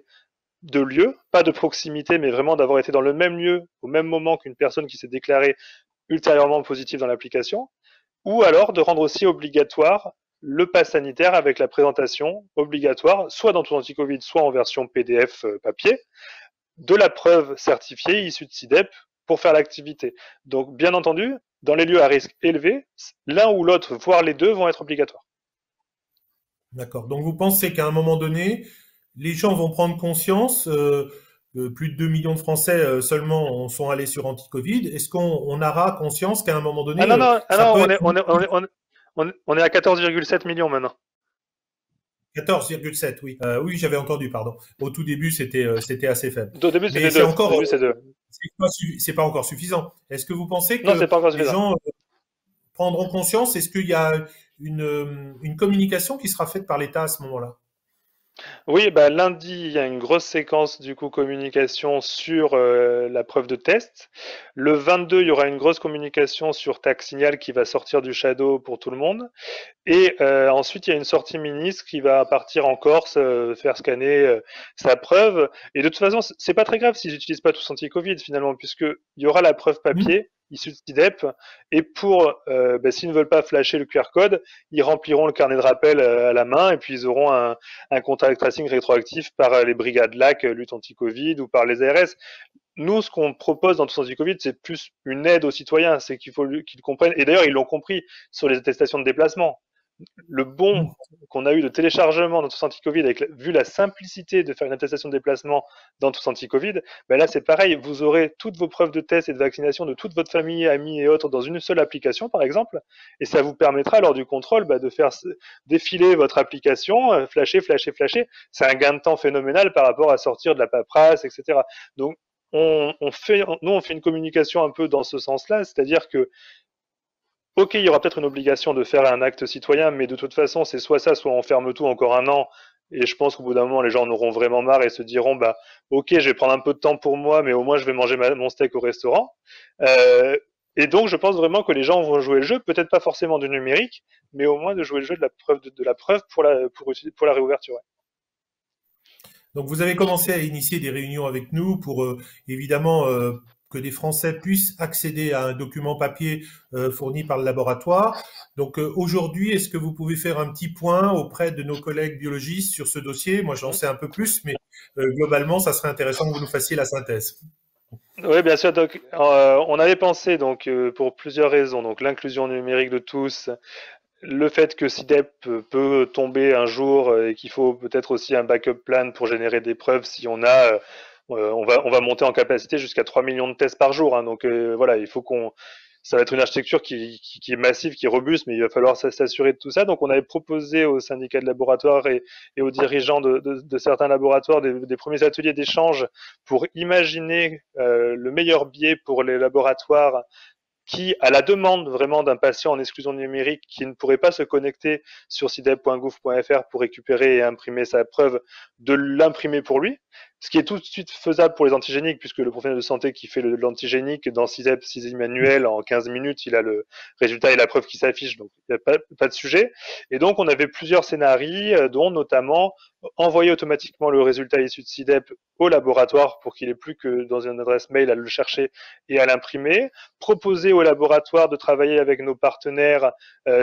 de lieu, pas de proximité, mais vraiment d'avoir été dans le même lieu au même moment qu'une personne qui s'est déclarée ultérieurement positive dans l'application, ou alors de rendre aussi obligatoire le pass sanitaire avec la présentation obligatoire, soit dans Tous Anti-Covid, soit en version PDF papier, de la preuve certifiée issue de SIDEP pour faire l'activité. Donc, bien entendu, dans les lieux à risque élevé, l'un ou l'autre, voire les deux, vont être obligatoires.
D'accord. Donc, vous pensez qu'à un moment donné, les gens vont prendre conscience, plus de 2 millions de Français seulement sont allés sur Anti-Covid. Est-ce qu'on aura conscience qu'à un moment donné...
On est à 14,7 millions maintenant.
14,7, oui. Oui, j'avais entendu, pardon. Au tout début, c'était assez faible.
Au début, c'était 2.
C'est pas encore suffisant. Est-ce que vous pensez que
les
gens prendront conscience? Est-ce qu'il y a une communication qui sera faite par l'État à ce moment-là?
Oui, lundi, il y a une grosse séquence du coup communication sur la preuve de test. Le 22, il y aura une grosse communication sur Tax Signal qui va sortir du shadow pour tout le monde. Et ensuite, il y a une sortie ministre qui va partir en Corse, faire scanner sa preuve. Et de toute façon, c'est pas très grave s'ils n'utilisent pas Tous Anti-Covid finalement, puisque il y aura la preuve papier issue de SIDEP. Et pour s'ils ne veulent pas flasher le QR code, ils rempliront le carnet de rappel à la main et puis ils auront un contact tracing rétroactif par les brigades LAC, lutte anti-Covid, ou par les ARS. Nous, ce qu'on propose dans Tous Anti-Covid, c'est plus une aide aux citoyens. C'est qu'il faut qu'ils comprennent. Et d'ailleurs, ils l'ont compris sur les attestations de déplacement. Le bon qu'on a eu de téléchargement dans Tous Anti-Covid, vu la simplicité de faire une attestation de déplacement dans Tous Anti-Covid, là c'est pareil, vous aurez toutes vos preuves de test et de vaccination de toute votre famille, amis et autres dans une seule application par exemple, et ça vous permettra lors du contrôle de faire défiler votre application, flasher. C'est un gain de temps phénoménal par rapport à sortir de la paperasse, etc. Donc nous on fait une communication un peu dans ce sens-là, c'est-à-dire que ok, il y aura peut-être une obligation de faire un acte citoyen, mais de toute façon, c'est soit ça, soit on ferme tout encore un an. Et je pense qu'au bout d'un moment, les gens en auront vraiment marre et se diront, ok, je vais prendre un peu de temps pour moi, mais au moins je vais manger mon steak au restaurant. Et donc, je pense vraiment que les gens vont jouer le jeu, peut-être pas forcément du numérique, mais au moins de jouer le jeu de la preuve pour la réouverture. Ouais.
Donc, vous avez commencé à initier des réunions avec nous pour, évidemment, que des Français puissent accéder à un document papier fourni par le laboratoire. Donc, aujourd'hui, est-ce que vous pouvez faire un petit point auprès de nos collègues biologistes sur ce dossier? Moi, j'en sais un peu plus, mais globalement, ça serait intéressant que vous nous fassiez la synthèse.
Oui, bien sûr. Donc, on avait pensé donc pour plusieurs raisons. Donc, l'inclusion numérique de tous, le fait que SIDEP peut tomber un jour et qu'il faut peut-être aussi un backup plan pour générer des preuves si on a, on va monter en capacité jusqu'à 3 millions de tests par jour. Hein. Donc voilà, il faut ça va être une architecture qui est massive, qui est robuste, mais il va falloir s'assurer de tout ça. Donc on avait proposé aux syndicats de laboratoires et aux dirigeants de certains laboratoires des premiers ateliers d'échange pour imaginer le meilleur biais pour les laboratoires qui, à la demande vraiment d'un patient en exclusion numérique qui ne pourrait pas se connecter sur sidep.gouv.fr pour récupérer et imprimer sa preuve, de l'imprimer pour lui, ce qui est tout de suite faisable pour les antigéniques, puisque le professionnel de santé qui fait l'antigénique dans SISEP, CISI manuel, en 15 minutes, il a le résultat et la preuve qui s'affiche, donc il n'y a pas de sujet. Et donc, on avait plusieurs scénarios, dont notamment envoyer automatiquement le résultat issu de SIDEP au laboratoire pour qu'il ait plus que dans une adresse mail à le chercher et à l'imprimer, proposer au laboratoire de travailler avec nos partenaires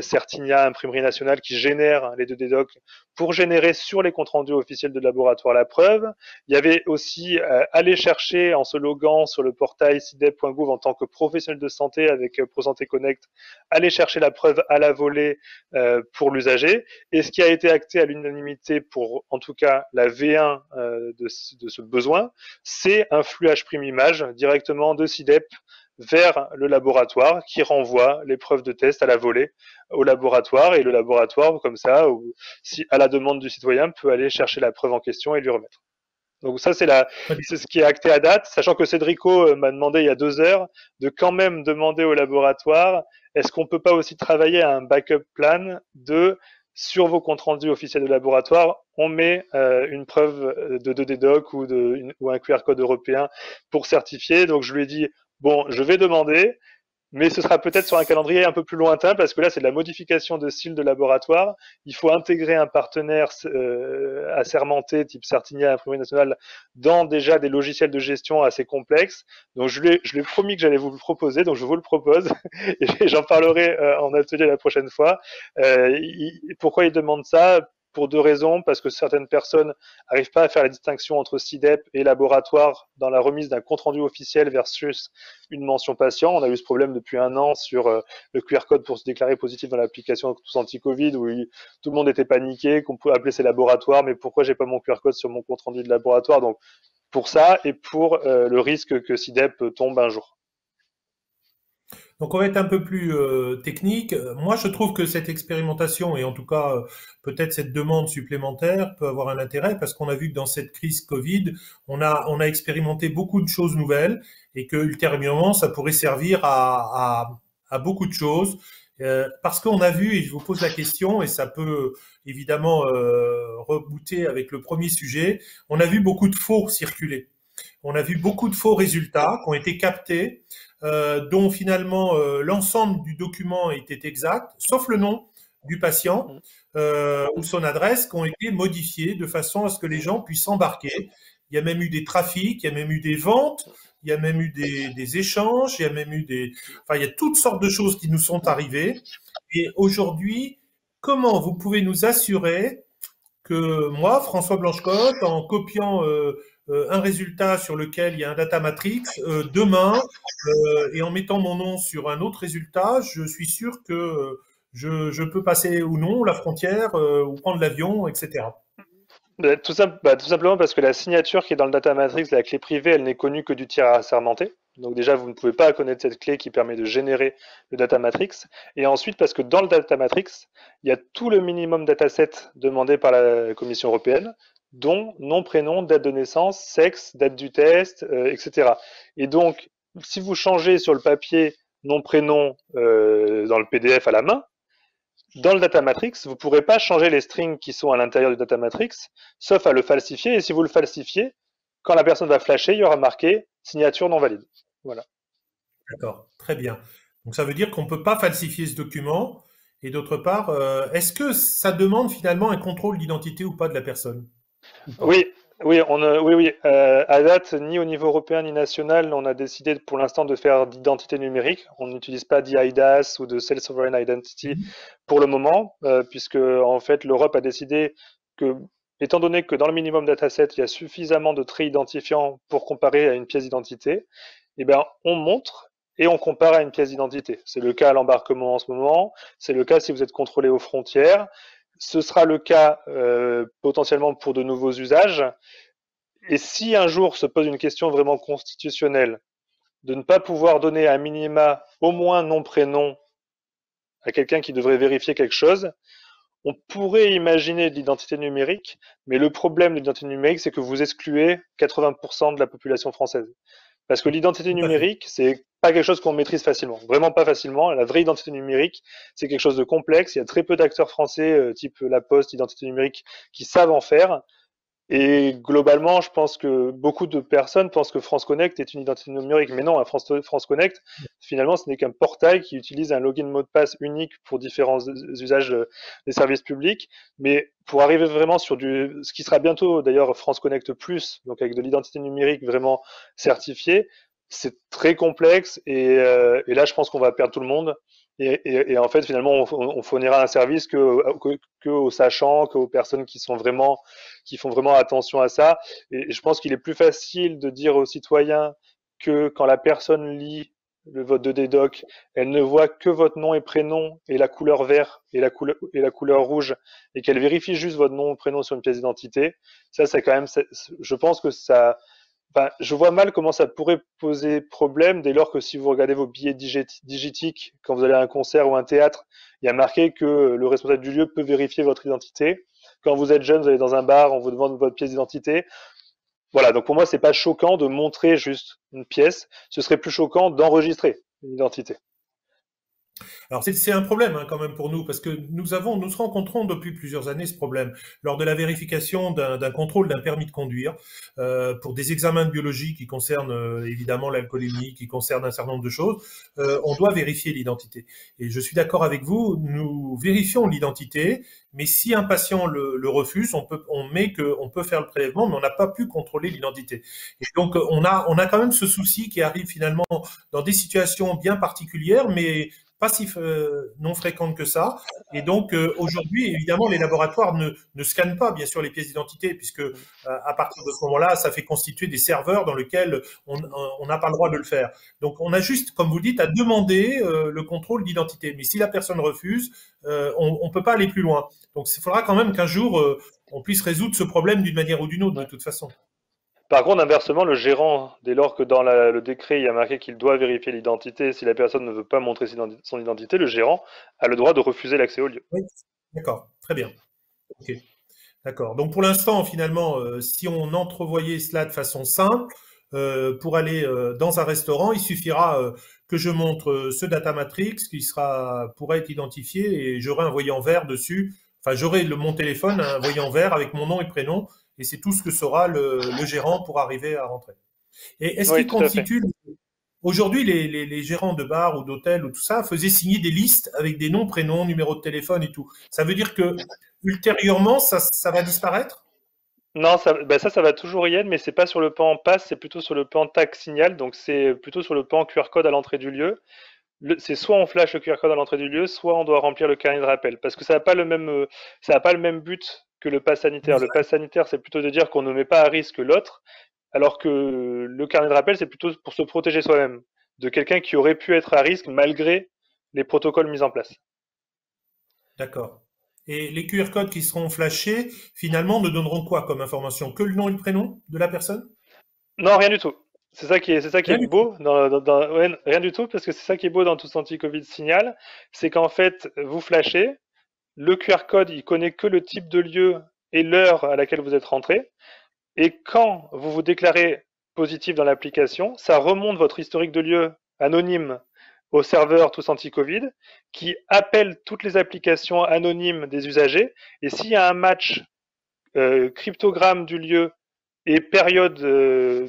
Certinia, Imprimerie Nationale, qui génèrent les 2D docs pour générer sur les comptes rendus officiels de laboratoire la preuve. Il y avait aussi aller chercher en se loguant sur le portail sidep.gouv en tant que professionnel de santé avec ProSanté Connect, aller chercher la preuve à la volée pour l'usager. Et ce qui a été acté à l'unanimité pour en tout cas la V1 de ce besoin, c'est un flux H'-image directement de SIDEP vers le laboratoire qui renvoie les preuves de test à la volée au laboratoire, et le laboratoire, comme ça, ou si à la demande du citoyen, peut aller chercher la preuve en question et lui remettre. Donc ça, c'est ce qui est acté à date, sachant que Cédrico m'a demandé il y a 2 heures de quand même demander au laboratoire, est-ce qu'on peut pas aussi travailler à un backup plan sur vos comptes rendus officiels de laboratoire, on met une preuve de 2D doc ou un QR code européen pour certifier. Donc je lui ai dit, bon, je vais demander, mais ce sera peut-être sur un calendrier un peu plus lointain, parce que là, c'est de la modification de style de laboratoire. Il faut intégrer un partenaire assermenté, type Certinia, Imprimerie Nationale, dans déjà des logiciels de gestion assez complexes. Donc, je lui ai promis que j'allais vous le proposer, donc je vous le propose, et j'en parlerai en atelier la prochaine fois. Pourquoi il demande ça ? Pour 2 raisons, parce que certaines personnes n'arrivent pas à faire la distinction entre SIDEP et laboratoire dans la remise d'un compte-rendu officiel versus une mention patient. On a eu ce problème depuis 1 an sur le QR code pour se déclarer positif dans l'application Tous Anti-Covid, où tout le monde était paniqué, qu'on pouvait appeler ces laboratoires, mais pourquoi j'ai pas mon QR code sur mon compte-rendu de laboratoire? Donc, pour ça et pour le risque que SIDEP tombe un jour.
Donc, on va être un peu plus technique. Moi, je trouve que cette expérimentation, et en tout cas, peut-être cette demande supplémentaire, peut avoir un intérêt, parce qu'on a vu que dans cette crise Covid, on a expérimenté beaucoup de choses nouvelles, et que ultérieurement, ça pourrait servir à beaucoup de choses. Parce qu'on a vu, et je vous pose la question, et ça peut évidemment rebooter avec le premier sujet, on a vu beaucoup de faux circuler. On a vu beaucoup de faux résultats qui ont été captés, dont finalement l'ensemble du document était exact, sauf le nom du patient ou son adresse, qui ont été modifiés de façon à ce que les gens puissent embarquer. Il y a même eu des trafics, il y a même eu des ventes, il y a même eu des échanges, il y a même eu il y a toutes sortes de choses qui nous sont arrivées. Et aujourd'hui, comment vous pouvez nous assurer que moi, François Blanchecotte, en copiant un résultat sur lequel il y a un data matrix, demain, et en mettant mon nom sur un autre résultat, je suis sûr que je peux passer ou non la frontière, ou prendre l'avion, etc.
Tout simplement parce que la signature qui est dans le data matrix, la clé privée, elle n'est connue que du tiers assermenté. Donc déjà, vous ne pouvez pas connaître cette clé qui permet de générer le data matrix. Et ensuite, parce que dans le data matrix, il y a tout le minimum dataset demandé par la Commission européenne, dont nom, prénom, date de naissance, sexe, date du test, etc. Et donc, si vous changez sur le papier nom, prénom dans le PDF à la main, dans le data matrix, vous ne pourrez pas changer les strings qui sont à l'intérieur du data matrix, sauf à le falsifier. Et si vous le falsifiez, quand la personne va flasher, il y aura marqué signature non valide. Voilà.
D'accord, très bien. Donc ça veut dire qu'on ne peut pas falsifier ce document. Et d'autre part, est-ce que ça demande finalement un contrôle d'identité ou pas de la personne?
Oui, Oui, oui. À date, ni au niveau européen ni national, on a décidé pour l'instant de faire d'identité numérique. On n'utilise pas d'IDAS ou de Self-Sovereign Identity pour le moment, puisque en fait l'Europe a décidé que, étant donné que dans le minimum dataset, il y a suffisamment de traits identifiants pour comparer à une pièce d'identité, eh ben, on montre et on compare à une pièce d'identité. C'est le cas à l'embarquement en ce moment, c'est le cas si vous êtes contrôlé aux frontières. Ce sera le cas potentiellement pour de nouveaux usages. Et si un jour se pose une question vraiment constitutionnelle, de ne pas pouvoir donner un minima au moins nom-prénom à quelqu'un qui devrait vérifier quelque chose, on pourrait imaginer de l'identité numérique, mais le problème de l'identité numérique, c'est que vous excluez 80% de la population française. Parce que l'identité numérique, c'est pas quelque chose qu'on maîtrise facilement. Vraiment pas facilement. La vraie identité numérique, c'est quelque chose de complexe. Il y a très peu d'acteurs français, type La Poste, identité numérique, qui savent en faire. Et globalement, je pense que beaucoup de personnes pensent que France Connect est une identité numérique. Mais non, France Connect, finalement, ce n'est qu'un portail qui utilise un login mot de passe unique pour différents usages des services publics. Mais pour arriver vraiment sur ce qui sera bientôt d'ailleurs France Connect Plus, donc avec de l'identité numérique vraiment certifiée, c'est très complexe. Et là, je pense qu'on va perdre tout le monde. Et en fait, finalement, on fournira un service que aux sachants, qu'aux personnes qui font vraiment attention à ça. Et je pense qu'il est plus facile de dire aux citoyens que quand la personne lit le vote de DDoC, elle ne voit que votre nom et prénom et la couleur vert et la couleur rouge, et qu'elle vérifie juste votre nom et prénom sur une pièce d'identité. Ça, c'est quand même, je pense que ça. Enfin, je vois mal comment ça pourrait poser problème dès lors que si vous regardez vos billets digitiques quand vous allez à un concert ou un théâtre, il y a marqué que le responsable du lieu peut vérifier votre identité. Quand vous êtes jeune, vous allez dans un bar, on vous demande votre pièce d'identité. Voilà, donc pour moi, c'est pas choquant de montrer juste une pièce. Ce serait plus choquant d'enregistrer une identité.
Alors c'est un problème quand même pour nous, parce que nous rencontrons depuis plusieurs années ce problème. Lors de la vérification d'un contrôle d'un permis de conduire, pour des examens de biologie qui concernent évidemment l'alcoolémie, qui concernent un certain nombre de choses, on doit vérifier l'identité. Et je suis d'accord avec vous, nous vérifions l'identité, mais si un patient le refuse, on peut faire le prélèvement, mais on n'a pas pu contrôler l'identité. Et donc on a quand même ce souci qui arrive finalement dans des situations bien particulières, mais pas si non fréquente que ça. Et donc, aujourd'hui, évidemment, les laboratoires ne scannent pas, bien sûr, les pièces d'identité, puisque à partir de ce moment-là, ça fait constituer des serveurs dans lesquels on n'a pas le droit de le faire. Donc, on a juste, comme vous dites, à demander le contrôle d'identité. Mais si la personne refuse, on ne peut pas aller plus loin. Donc, il faudra quand même qu'un jour, on puisse résoudre ce problème d'une manière ou d'une autre, de toute façon.
Par contre, inversement, le gérant, dès lors que dans le décret, il y a marqué qu'il doit vérifier l'identité, si la personne ne veut pas montrer son identité, le gérant a le droit de refuser l'accès au lieu.
Oui, d'accord, très bien. Ok, d'accord. Donc pour l'instant, finalement, si on entrevoyait cela de façon simple, pour aller dans un restaurant, il suffira que je montre ce data matrix qui pourra être identifié, et j'aurai un voyant vert dessus. Enfin, j'aurai mon téléphone, un voyant vert avec mon nom et prénom, et c'est tout ce que saura le gérant pour arriver à rentrer. Et est-ce qu'il constitue... Aujourd'hui, les gérants de bars ou d'hôtels ou tout ça faisaient signer des listes avec des noms, prénoms, numéros de téléphone et tout. Ça veut dire que ultérieurement, ça va disparaître?
Non, ça va toujours y être, mais c'est pas sur le pan pass, c'est plutôt sur le pan tag signal, donc c'est plutôt sur le pan QR code à l'entrée du lieu. C'est soit on flash le QR code à l'entrée du lieu, soit on doit remplir le carnet de rappel, parce que ça n'a pas le même but que le pass sanitaire. Le pass sanitaire, c'est plutôt de dire qu'on ne met pas à risque l'autre, alors que le carnet de rappel, c'est plutôt pour se protéger soi-même de quelqu'un qui aurait pu être à risque malgré les protocoles mis en place.
D'accord. Et les QR codes qui seront flashés, finalement, ne donneront quoi comme information? Que le nom et le prénom de la personne?
Non, rien du tout. C'est ça qui est beau rien du tout, parce que c'est ça qui est beau dans tout anti-Covid signal, c'est qu'en fait, vous flashez, le QR code, il connaît que le type de lieu et l'heure à laquelle vous êtes rentré, et quand vous vous déclarez positif dans l'application, ça remonte votre historique de lieu anonyme au serveur Tous Anti-Covid, qui appelle toutes les applications anonymes des usagers, et s'il y a un match cryptogramme du lieu et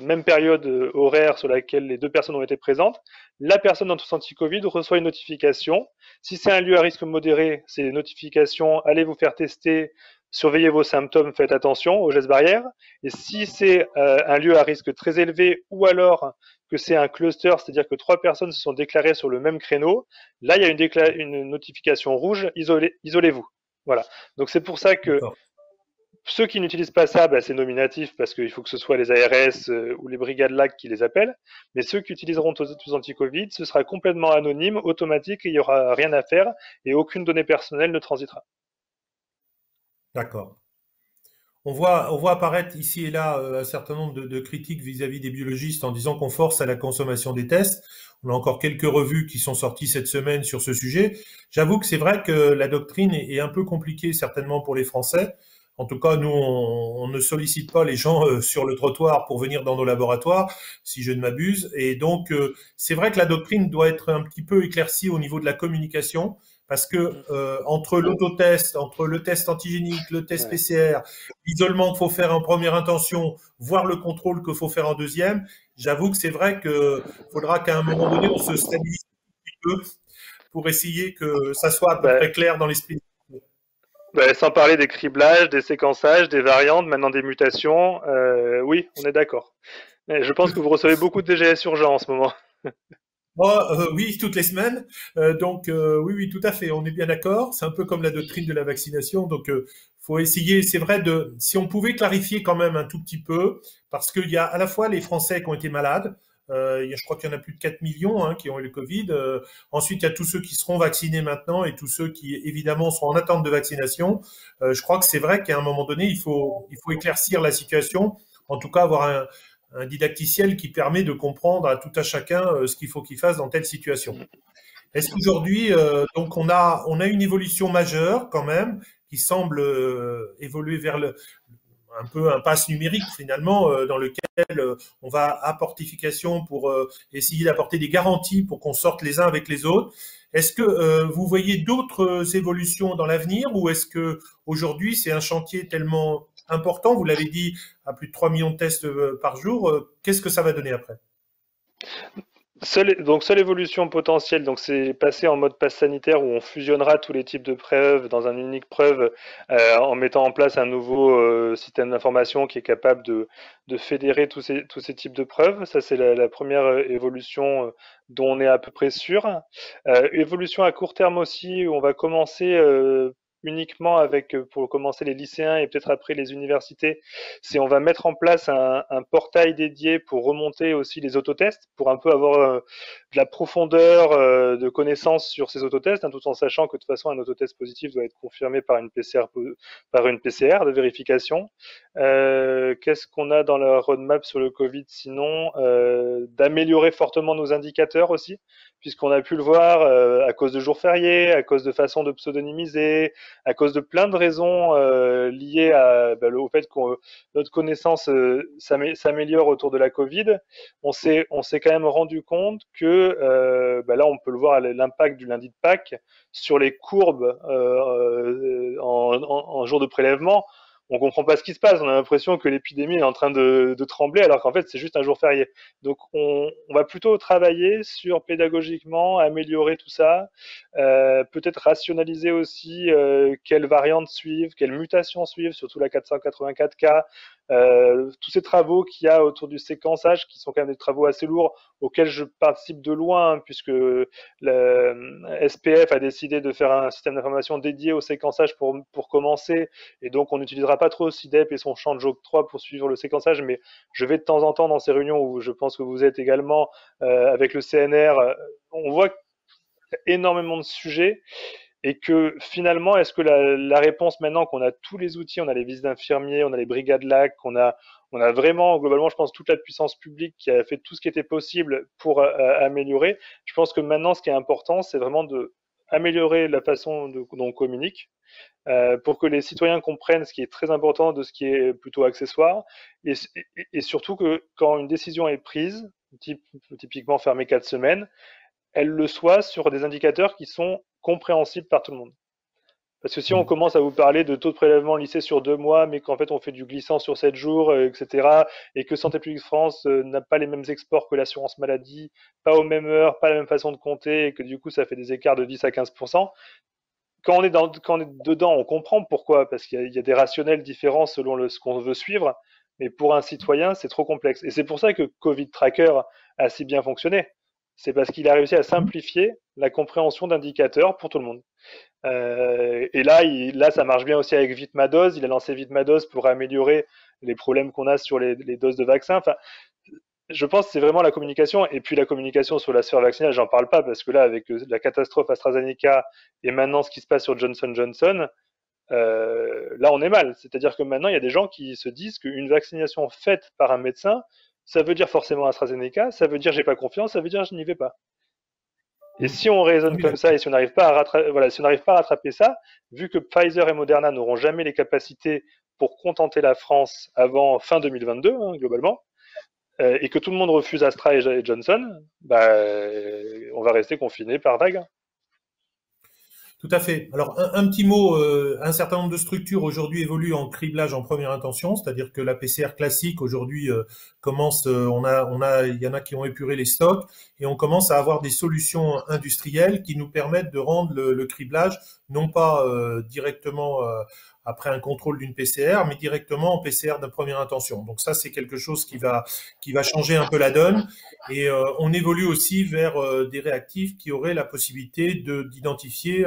même période horaire sur laquelle les deux personnes ont été présentes, la personne dans Tous Anti-Covid reçoit une notification. Si c'est un lieu à risque modéré, c'est une notification, allez vous faire tester surveillez vos symptômes, faites attention aux gestes barrières. Et si c'est un lieu à risque très élevé ou alors que c'est un cluster, c'est-à-dire que 3 personnes se sont déclarées sur le même créneau, là, il y a une notification rouge, isolez-vous. Voilà. Donc c'est pour ça que ceux qui n'utilisent pas ça, c'est nominatif parce qu'il faut que ce soit les ARS ou les brigades LAC qui les appellent. Mais ceux qui utiliseront tous anti-Covid, ce sera complètement anonyme, automatique, il n'y aura rien à faire et aucune donnée personnelle ne transitera.
D'accord. On voit apparaître ici et là un certain nombre de critiques vis-à-vis des biologistes en disant qu'on force à la consommation des tests. On a encore quelques revues qui sont sorties cette semaine sur ce sujet. J'avoue que c'est vrai que la doctrine est un peu compliquée certainement pour les Français. En tout cas, nous, on ne sollicite pas les gens sur le trottoir pour venir dans nos laboratoires, si je ne m'abuse. Et donc, c'est vrai que la doctrine doit être un petit peu éclaircie au niveau de la communication. Parce que entre l'autotest, entre le test antigénique, le test PCR, l'isolement qu'il faut faire en première intention, voire le contrôle qu'il faut faire en deuxième, j'avoue que c'est vrai qu'il faudra qu'à un moment donné, on se stabilise un petit peu pour essayer que ça soit à peu près clair dans l'esprit.
Sans parler des criblages, des séquençages, des variantes, maintenant des mutations, oui, on est d'accord. Je pense que vous recevez beaucoup de DGS urgents en ce moment.
Oui, toutes les semaines. Oui, tout à fait. On est bien d'accord. C'est un peu comme la doctrine de la vaccination. Donc, faut essayer. C'est vrai si on pouvait clarifier quand même un tout petit peu, parce qu'il y a à la fois les Français qui ont été malades. Je crois qu'il y en a plus de 4 millions qui ont eu le Covid. Ensuite, il y a tous ceux qui seront vaccinés maintenant et tous ceux qui, évidemment, sont en attente de vaccination. Je crois que c'est vrai qu'à un moment donné, il faut éclaircir la situation. En tout cas, avoir un didacticiel qui permet de comprendre à tout à chacun ce qu'il faut qu'il fasse dans telle situation. Est-ce qu'aujourd'hui, donc on a une évolution majeure quand même qui semble évoluer vers un peu un pass numérique finalement dans lequel on va à portification pour essayer d'apporter des garanties pour qu'on sorte les uns avec les autres. Est-ce que vous voyez d'autres évolutions dans l'avenir ou est-ce que aujourd'hui c'est un chantier tellement important, vous l'avez dit, à plus de 3 millions de tests par jour, qu'est-ce que ça va donner après ?
Seule évolution potentielle, donc c'est passer en mode pass sanitaire où on fusionnera tous les types de preuves dans un unique preuve en mettant en place un nouveau système d'information qui est capable de fédérer tous ces types de preuves. Ça, c'est la première évolution dont on est à peu près sûr. Évolution à court terme aussi, où on va commencer uniquement pour commencer les lycéens et peut-être après les universités, c'est on va mettre en place un portail dédié pour remonter aussi les autotests, pour un peu avoir de la profondeur de connaissances sur ces autotests, tout en sachant que de toute façon un autotest positif doit être confirmé par une PCR de vérification. Qu'est-ce qu'on a dans la roadmap sur le Covid sinon d'améliorer fortement nos indicateurs aussi, puisqu'on a pu le voir à cause de jours fériés, à cause de façons de pseudonymiser, à cause de plein de raisons liées au fait que notre connaissance s'améliore autour de la Covid. On s'est quand même rendu compte que là, on peut le voir, l'impact du lundi de Pâques sur les courbes en jour de prélèvement. On comprend pas ce qui se passe. On a l'impression que l'épidémie est en train de trembler, alors qu'en fait, c'est juste un jour férié. Donc, on va plutôt travailler sur pédagogiquement, améliorer tout ça, peut-être rationaliser aussi quelles variantes suivent, quelles mutations suivent, surtout la 484K, tous ces travaux qu'il y a autour du séquençage, qui sont quand même des travaux assez lourds, auxquels je participe de loin, puisque le SPF a décidé de faire un système d'information dédié au séquençage pour commencer, et donc on n'utilisera pas trop CIDEP et son champ de JOC3 pour suivre le séquençage, mais je vais de temps en temps dans ces réunions où je pense que vous êtes également avec le CNR, on voit énormément de sujets et que finalement, est-ce que la réponse maintenant qu'on a tous les outils, on a les visites d'infirmiers, on a les brigades LAC, on a vraiment globalement, je pense, toute la puissance publique qui a fait tout ce qui était possible pour améliorer. Je pense que maintenant, ce qui est important, c'est vraiment de améliorer la façon dont on communique pour que les citoyens comprennent ce qui est très important de ce qui est plutôt accessoire et surtout que quand une décision est prise, typiquement fermer 4 semaines, elle le soit sur des indicateurs qui sont compréhensibles par tout le monde. Parce que si on commence à vous parler de taux de prélèvement lycée sur 2 mois, mais qu'en fait on fait du glissant sur 7 jours, etc., et que Santé publique France n'a pas les mêmes exports que l'assurance maladie, pas aux mêmes heures, pas la même façon de compter, et que du coup ça fait des écarts de 10 à 15%, quand on est dedans, on comprend pourquoi, parce qu'il y a des rationnels différents selon ce qu'on veut suivre, mais pour un citoyen, c'est trop complexe. Et c'est pour ça que Covid Tracker a si bien fonctionné. C'est parce qu'il a réussi à simplifier la compréhension d'indicateurs pour tout le monde. Et là, ça marche bien aussi avec Vitmados. Il a lancé Vitmados pour améliorer les problèmes qu'on a sur les doses de vaccins. Enfin, je pense que c'est vraiment la communication. Et puis la communication sur la sphère vaccinale, j'en parle pas parce que là, avec la catastrophe AstraZeneca et maintenant ce qui se passe sur Johnson Johnson, là, on est mal. C'est-à-dire que maintenant, il y a des gens qui se disent qu'une vaccination faite par un médecin, ça veut dire forcément AstraZeneca, ça veut dire j'ai pas confiance, ça veut dire je n'y vais pas. Et si on raisonne comme ça et si on n'arrive pas à rattraper ça, vu que Pfizer et Moderna n'auront jamais les capacités pour contenter la France avant fin 2022, globalement, et que tout le monde refuse Astra et Johnson, on va rester confiné par vague.
Tout à fait. Alors, un petit mot, un certain nombre de structures aujourd'hui évoluent en criblage en première intention, c'est-à-dire que la PCR classique aujourd'hui commence, il y en a qui ont épuré les stocks et on commence à avoir des solutions industrielles qui nous permettent de rendre le criblage non pas directement après un contrôle d'une PCR, mais directement en PCR de première intention. Donc ça, c'est quelque chose qui va changer un peu la donne. Et on évolue aussi vers des réactifs qui auraient la possibilité d'identifier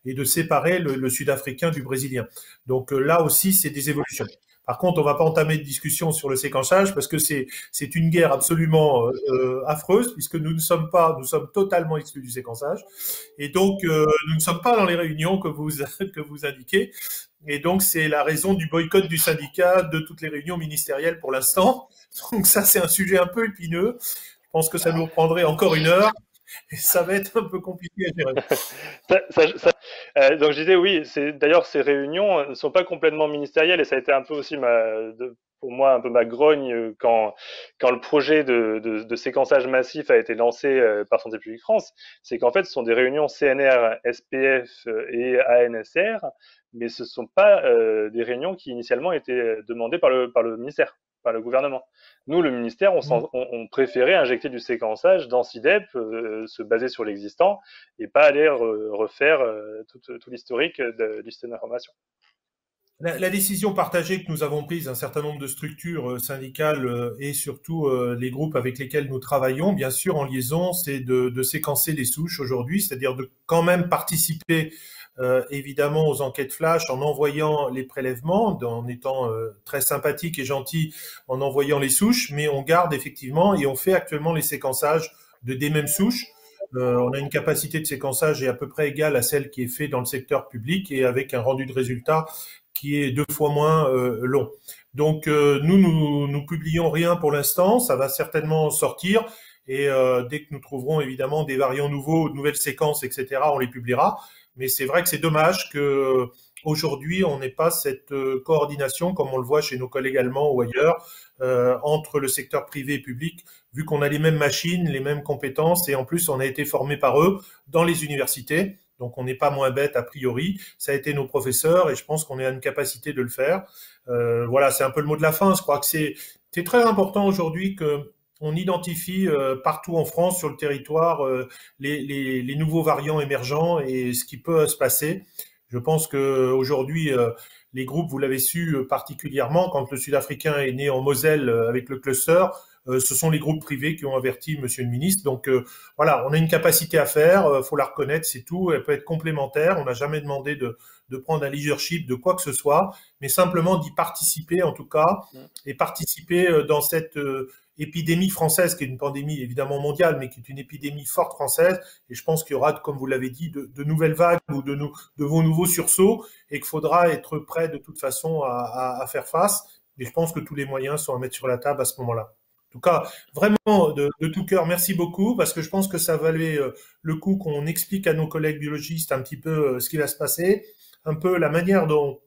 et de séparer le sud-africain du brésilien. Donc là aussi, c'est des évolutions. Par contre, on va pas entamer de discussion sur le séquençage parce que c'est une guerre absolument affreuse puisque nous sommes totalement exclus du séquençage et donc nous ne sommes pas dans les réunions que vous indiquez et donc c'est la raison du boycott du syndicat de toutes les réunions ministérielles pour l'instant. Donc ça c'est un sujet un peu épineux. Je pense que ça nous prendrait encore 1 heure. Et ça va être un peu compliqué à gérer.
Donc je disais oui, d'ailleurs ces réunions ne sont pas complètement ministérielles et ça a été un peu aussi pour moi un peu ma grogne quand le projet de séquençage massif a été lancé par Santé publique France, c'est qu'en fait ce sont des réunions CNR, SPF et ANSR, mais ce ne sont pas des réunions qui initialement étaient demandées par le ministère, par le gouvernement. Nous, le ministère, on préférait injecter du séquençage dans CIDEP, se baser sur l'existant et pas aller refaire tout l'historique de l'histoire d'information.
La décision partagée que nous avons prise, un certain nombre de structures syndicales et surtout les groupes avec lesquels nous travaillons, bien sûr en liaison, c'est de séquencer les souches aujourd'hui, c'est-à-dire de quand même participer évidemment aux enquêtes flash en envoyant les prélèvements, en étant très sympathique et gentil en envoyant les souches, mais on garde effectivement et on fait actuellement les séquençages des mêmes souches. On a une capacité de séquençage à peu près égale à celle qui est faite dans le secteur public et avec un rendu de résultat qui est 2 fois moins long. Donc nous publions rien pour l'instant, ça va certainement sortir et dès que nous trouverons évidemment des variants nouveaux, de nouvelles séquences, etc., on les publiera. Mais c'est vrai que c'est dommage que aujourd'hui on n'ait pas cette coordination comme on le voit chez nos collègues allemands ou ailleurs entre le secteur privé et public, vu qu'on a les mêmes machines, les mêmes compétences et en plus on a été formé par eux dans les universités. Donc on n'est pas moins bête a priori. Ça a été nos professeurs et je pense qu'on a une capacité de le faire. Voilà, c'est un peu le mot de la fin. Je crois que c'est très important aujourd'hui que on identifie partout en France, sur le territoire, les nouveaux variants émergents et ce qui peut se passer. Je pense qu'aujourd'hui, les groupes, vous l'avez su particulièrement, quand le Sud-Africain est né en Moselle avec le cluster, ce sont les groupes privés qui ont averti Monsieur le ministre. Donc voilà, on a une capacité à faire, faut la reconnaître, c'est tout. Elle peut être complémentaire. On n'a jamais demandé de prendre un leadership de quoi que ce soit, mais simplement d'y participer en tout cas, et participer dans cette épidémie française, qui est une pandémie évidemment mondiale, mais qui est une épidémie forte française. Et je pense qu'il y aura, comme vous l'avez dit, de nouvelles vagues ou de vos nouveaux sursauts, et qu'il faudra être prêt de toute façon à faire face. Et je pense que tous les moyens sont à mettre sur la table à ce moment-là. En tout cas, vraiment de tout cœur, merci beaucoup, parce que je pense que ça valait le coup qu'on explique à nos collègues biologistes un petit peu ce qui va se passer, un peu la manière dont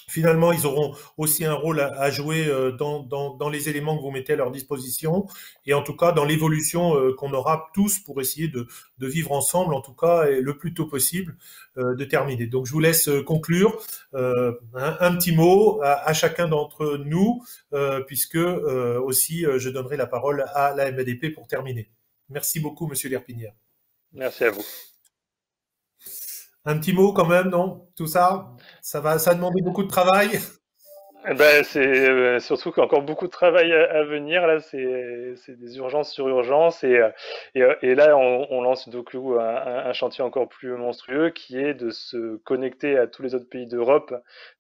finalement ils auront aussi un rôle à jouer dans les éléments que vous mettez à leur disposition, et en tout cas dans l'évolution qu'on aura tous pour essayer de vivre ensemble, en tout cas, et le plus tôt possible de terminer. Donc je vous laisse conclure un petit mot à chacun d'entre nous, puisque aussi je donnerai la parole à la MADP pour terminer. Merci beaucoup, Monsieur Lerpinière.
Merci à vous.
Un petit mot quand même, non? Tout ça, ça a demandé beaucoup de travail.
C'est surtout qu'encore beaucoup de travail à venir. Là, c'est des urgences sur urgences. Et là, on lance donc un chantier encore plus monstrueux qui est de se connecter à tous les autres pays d'Europe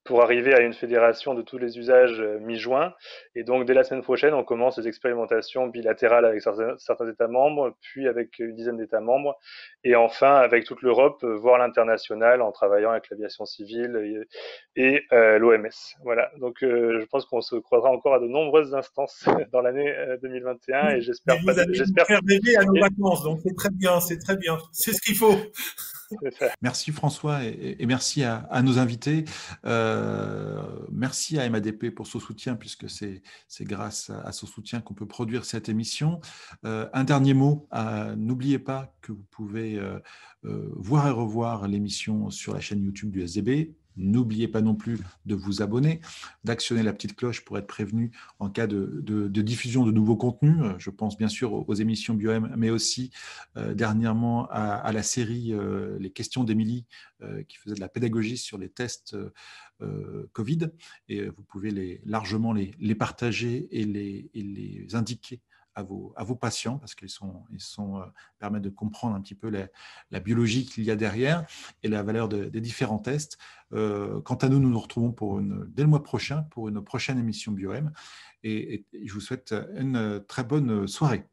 pour arriver à une fédération de tous les usages mi-juin. Et donc, dès la semaine prochaine, on commence les expérimentations bilatérales avec certains États membres, puis avec une dizaine d'États membres, et enfin avec toute l'Europe, voire l'international, en travaillant avec l'aviation civile et l'OMS. Voilà. Donc, je pense qu'on se croisera encore à de nombreuses instances dans l'année 2021 et j'espère
vous allez nous faire rêver à nos vacances, donc c'est très bien, c'est ce qu'il faut.
Merci François et merci à nos invités. Merci à MADP pour son soutien, puisque c'est grâce à son soutien qu'on peut produire cette émission. Un dernier mot, n'oubliez pas que vous pouvez voir et revoir l'émission sur la chaîne YouTube du SDB. N'oubliez pas non plus de vous abonner, d'actionner la petite cloche pour être prévenu en cas de diffusion de nouveaux contenus. Je pense bien sûr aux émissions BioM, mais aussi dernièrement à la série Les questions d'Émilie, qui faisait de la pédagogie sur les tests Covid. Et vous pouvez largement les partager et les indiquer à vos patients, parce qu'ils permettent de comprendre un petit peu la biologie qu'il y a derrière et la valeur des différents tests. Quant à nous, nous retrouvons dès le mois prochain pour une prochaine émission BioM, et je vous souhaite une très bonne soirée.